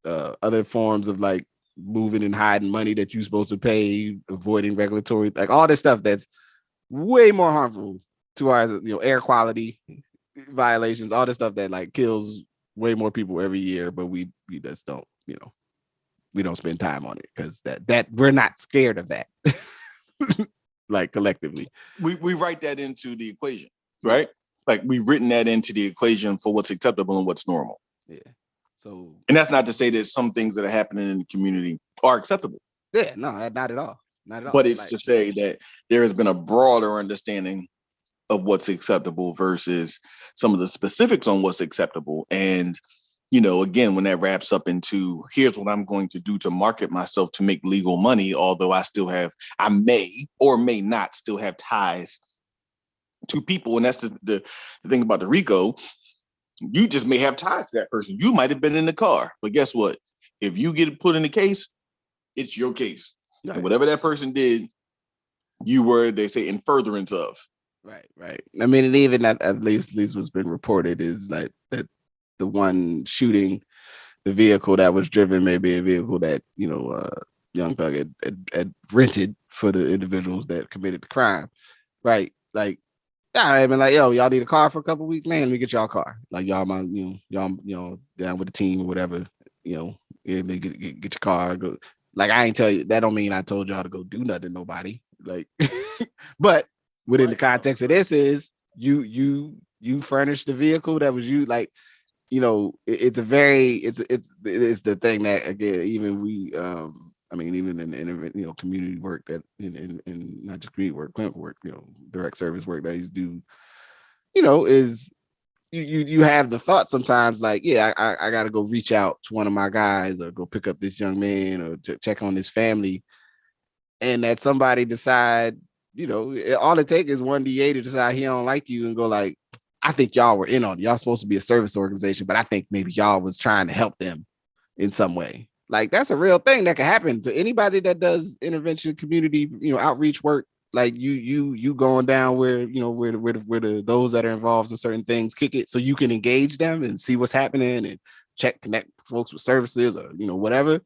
[SPEAKER 1] other forms of like moving and hiding money that you're supposed to pay, avoiding regulatory, like all this stuff that's way more harmful to our air quality violations, all this stuff that like kills way more people every year, but we just don't we don't spend time on it because that we're not scared of that. Like collectively
[SPEAKER 2] we write that into the equation, right? Like we've written that into the equation for what's acceptable and what's normal.
[SPEAKER 1] Yeah. So,
[SPEAKER 2] and that's not to say that some things that are happening in the community are acceptable.
[SPEAKER 1] Yeah, no, not at all. Not at all.
[SPEAKER 2] But it's like, to say that there has been a broader understanding of what's acceptable versus some of the specifics on what's acceptable. And, again, when that wraps up into here's what I'm going to do to market myself to make legal money, although I may or may not still have ties to people. And that's the thing about the RICO. You just may have ties to that person. You might have been in the car, but guess what? If you get put in the case, it's your case. Right. And whatever that person did, you were, they say, in furtherance of.
[SPEAKER 1] Right. I mean, and even at least what's been reported is like that the one shooting, the vehicle that was driven may be a vehicle that, Young Thug had rented for the individuals that committed the crime. Right. Like, I've been like, yo, y'all need a car for a couple of weeks, man. Let me get y'all a car. Like y'all, y'all down with the team or whatever. Yeah, get your car. Go. Like I ain't tell you that don't mean I told y'all to go do nothing. Nobody. Like, but within the context of this is you furnished the vehicle that was you. Like, it's the thing that again, even we even in community work that in not just community work, clinical work, direct service work that he's do, is you have the thought sometimes like, yeah, I got to go reach out to one of my guys or go pick up this young man or check on his family, and that somebody decide, all it takes is one DA to decide he don't like you and go like, I think y'all were in on it. Y'all supposed to be a service organization, but I think maybe y'all was trying to help them in some way. Like that's a real thing that can happen to anybody that does intervention, community, outreach work. Like you going down where where those that are involved in certain things kick it, so you can engage them and see what's happening and connect folks with services or whatever.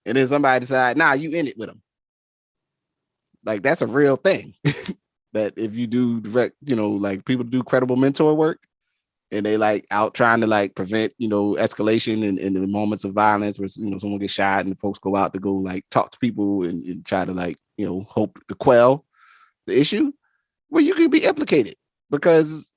[SPEAKER 1] And then somebody decide, nah, you in it with them. Like that's a real thing. That if you do direct, like people do credible mentor work, and they like out trying to like prevent, escalation in the moments of violence where, someone gets shot and folks go out to go like talk to people and try to like, hope to quell the issue, well, you can be implicated because,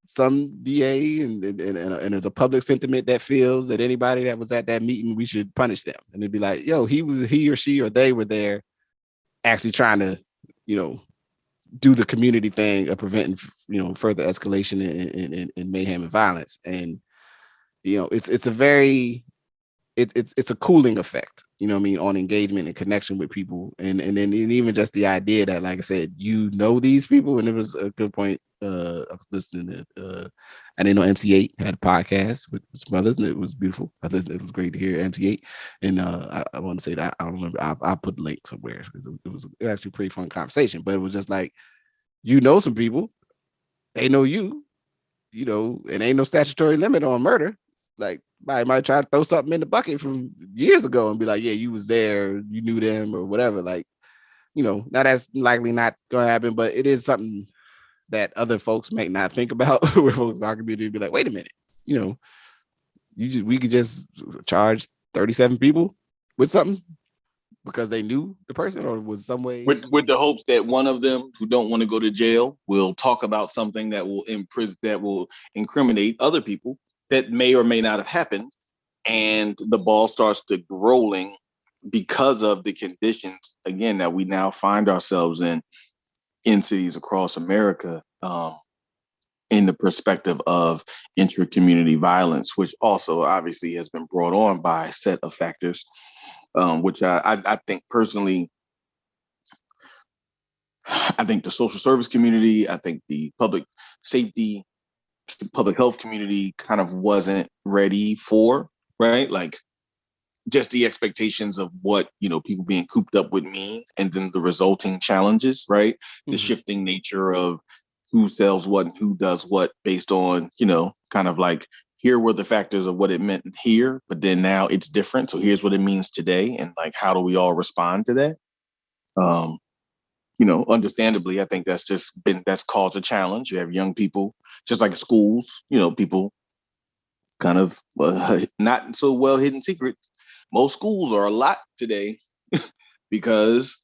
[SPEAKER 1] some DA and there's a public sentiment that feels that anybody that was at that meeting, we should punish them. And it'd be like, yo, he or she or they were there actually trying to, you know, do the community thing of preventing, you know, further escalation in mayhem and violence. And, you know, it's a very, it's a cooling effect, you know what I mean, on engagement and connection with people. And then even just the idea that, like I said, you know, these people. And it was a good point. I was listening to I didn't know MC8 had a podcast with some brothers, and it was beautiful. I listened, it was great to hear MC8. And I want to say that I don't remember, I'll put the link somewhere because it was actually a pretty fun conversation. But it was just like, you know, some people, they know you know, and ain't no statutory limit on murder. Like, I might try to throw something in the bucket from years ago and be like, yeah, you was there, you knew them or whatever. Like, you know, now that's likely not going to happen, but it is something that other folks may not think about. Where folks in our community be like, wait a minute, you know, we could just charge 37 people with something because they knew the person or was some way.
[SPEAKER 2] With the hopes that one of them who don't want to go to jail will talk about something that will imprison, that will incriminate other people that may or may not have happened, and the ball starts to rolling because of the conditions again that we now find ourselves in cities across America, in the perspective of intra-community violence, which also obviously has been brought on by a set of factors, which I think personally, I think the social service community, I think the public safety, public health community kind of wasn't ready for, right? Like just the expectations of what, you know, people being cooped up would mean, and then the resulting challenges, right? The shifting nature of who sells what and who does what based on, you know, kind of like, here were the factors of what it meant here, but then now it's different. So here's what it means today. And like, how do we all respond to that? You know, understandably, I think that's caused a challenge. You have young people, just like schools, you know, people kind of not so well hidden secrets. Most schools are a lot today because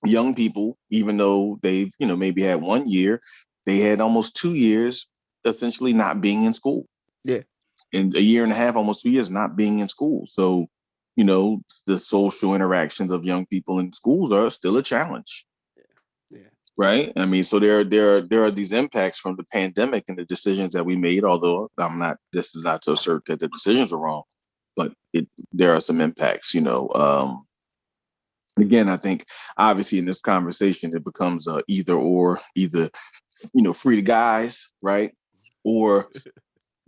[SPEAKER 2] young people, even though they've, you know, maybe had 1 year, they had almost 2 years essentially not being in school.
[SPEAKER 1] Yeah.
[SPEAKER 2] And a year and a half, almost 2 years not being in school. So, you know, the social interactions of young people in schools are still a challenge.
[SPEAKER 1] Yeah.
[SPEAKER 2] Right. I mean, so there are these impacts from the pandemic and the decisions that we made, although this is not to assert that the decisions are wrong, but there are some impacts, you know. Again, I think obviously in this conversation, it becomes either or, either, you know, free the guys, right? Or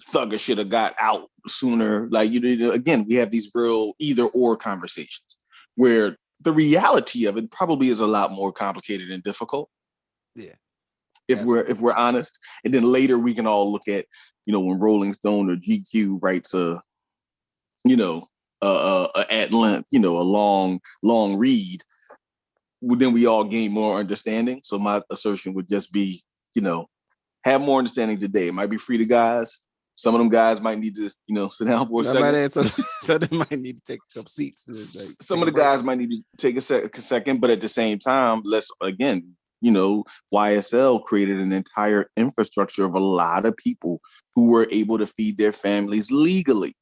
[SPEAKER 2] Thugger should have got out sooner. Like, you know, again, we have these real either or conversations where the reality of it probably is a lot more complicated and difficult.
[SPEAKER 1] Yeah.
[SPEAKER 2] If we're honest. And then later we can all look at, you know, when Rolling Stone or GQ writes you know, at length, you know, a long read, then we all gain more understanding. So my assertion would just be, you know, have more understanding today. It might be free to guys. Some of them guys might need to, you know, sit down for a second.
[SPEAKER 1] So they might need to take a couple seats.
[SPEAKER 2] Like, some of the guys might need to take a second, but at the same time, let's again, you know, YSL created an entire infrastructure of a lot of people who were able to feed their families legally,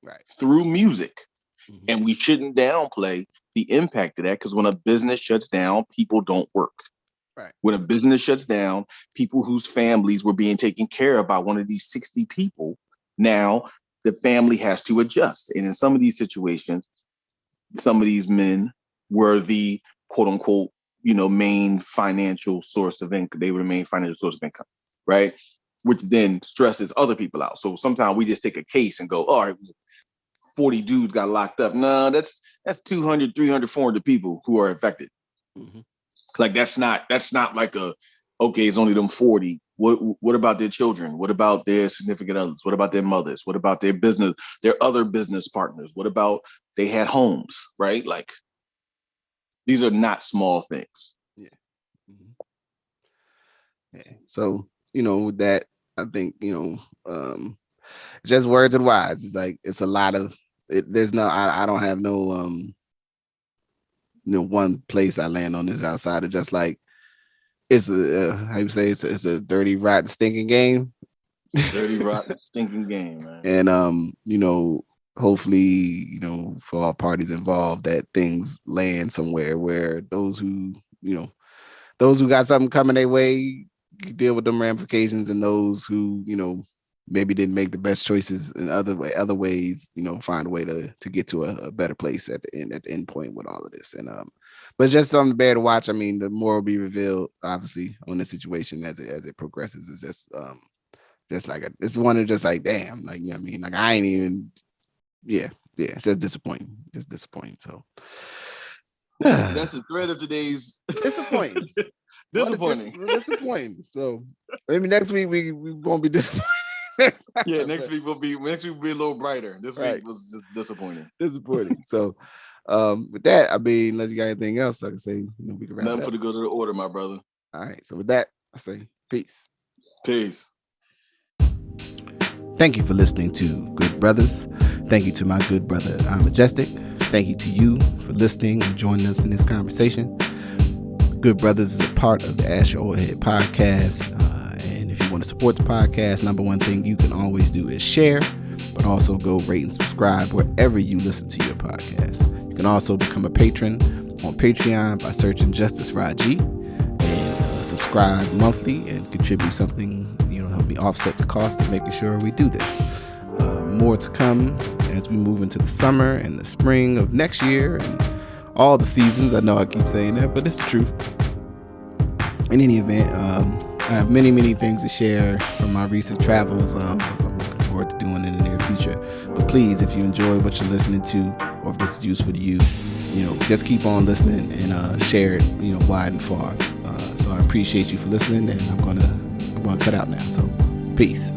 [SPEAKER 1] right,
[SPEAKER 2] through music. Mm-hmm. And we shouldn't downplay the impact of that, because when a business shuts down, people don't work.
[SPEAKER 1] Right.
[SPEAKER 2] When a business shuts down, people whose families were being taken care of by one of these 60 people, now the family has to adjust. And in some of these situations, some of these men were the quote unquote, you know, main financial source of income. They were the main financial source of income, right? Which then stresses other people out. So sometimes we just take a case and go, all right, 40 dudes got locked up. No, that's 200, 300, 400 people who are affected. Mm-hmm. Like that's not like okay, it's only them 40. What about their children? What about their significant others? What about their mothers? What about their business, their other business partners? What about they had homes, right? Like, these are not small things.
[SPEAKER 1] Yeah. Mm-hmm. Yeah. So, you know, that I think, you know, just words and wise. It's like it's a lot of there's no I don't have no you know, one place I land on this outside of just like it's a how you say it's a dirty, rotten, stinking game.
[SPEAKER 2] Dirty, rotten, stinking game, man.
[SPEAKER 1] And hopefully, for all parties involved, that things land somewhere where those who got something coming their way deal with them ramifications, and those who maybe didn't make the best choices in other ways, find a way to get to a better place at the end point with all of this. And but just something to bear to watch. I mean, the more will be revealed obviously on the situation as it progresses. It's just like it's one of just like, damn, like, what I mean, like, I ain't even, yeah, it's just disappointing, So
[SPEAKER 2] that's the thread of today's
[SPEAKER 1] disappointing.
[SPEAKER 2] disappointing.
[SPEAKER 1] So maybe next week we won't be disappointed.
[SPEAKER 2] Next week will be a little brighter. This week was just disappointing.
[SPEAKER 1] So with that, I mean, unless you got anything else I can say, we can wrap
[SPEAKER 2] nothing for the good of the order, my brother.
[SPEAKER 1] All right, so with that, I say peace. Thank you for listening to Good Brothers. Thank you to my good brother, Majestic. Thank you to you for listening and joining us in this conversation. Good Brothers is a part of the Ask Your Oldhead podcast. And if you want to support the podcast, number one thing you can always do is share, but also go rate and subscribe wherever you listen to your podcast. You can also become a patron on Patreon by searching Justice Rajee and subscribe monthly and contribute something, help me offset the cost of making sure we do this. More to come as we move into the summer and the spring of next year and all the seasons. I know I keep saying that, but it's the truth. In any event, I have many, many things to share from my recent travels. I'm looking forward to doing in the near future. But please, if you enjoy what you're listening to, or if this is useful to you, just keep on listening and share it, wide and far. So I appreciate you for listening, and I'm gonna cut out now. So peace.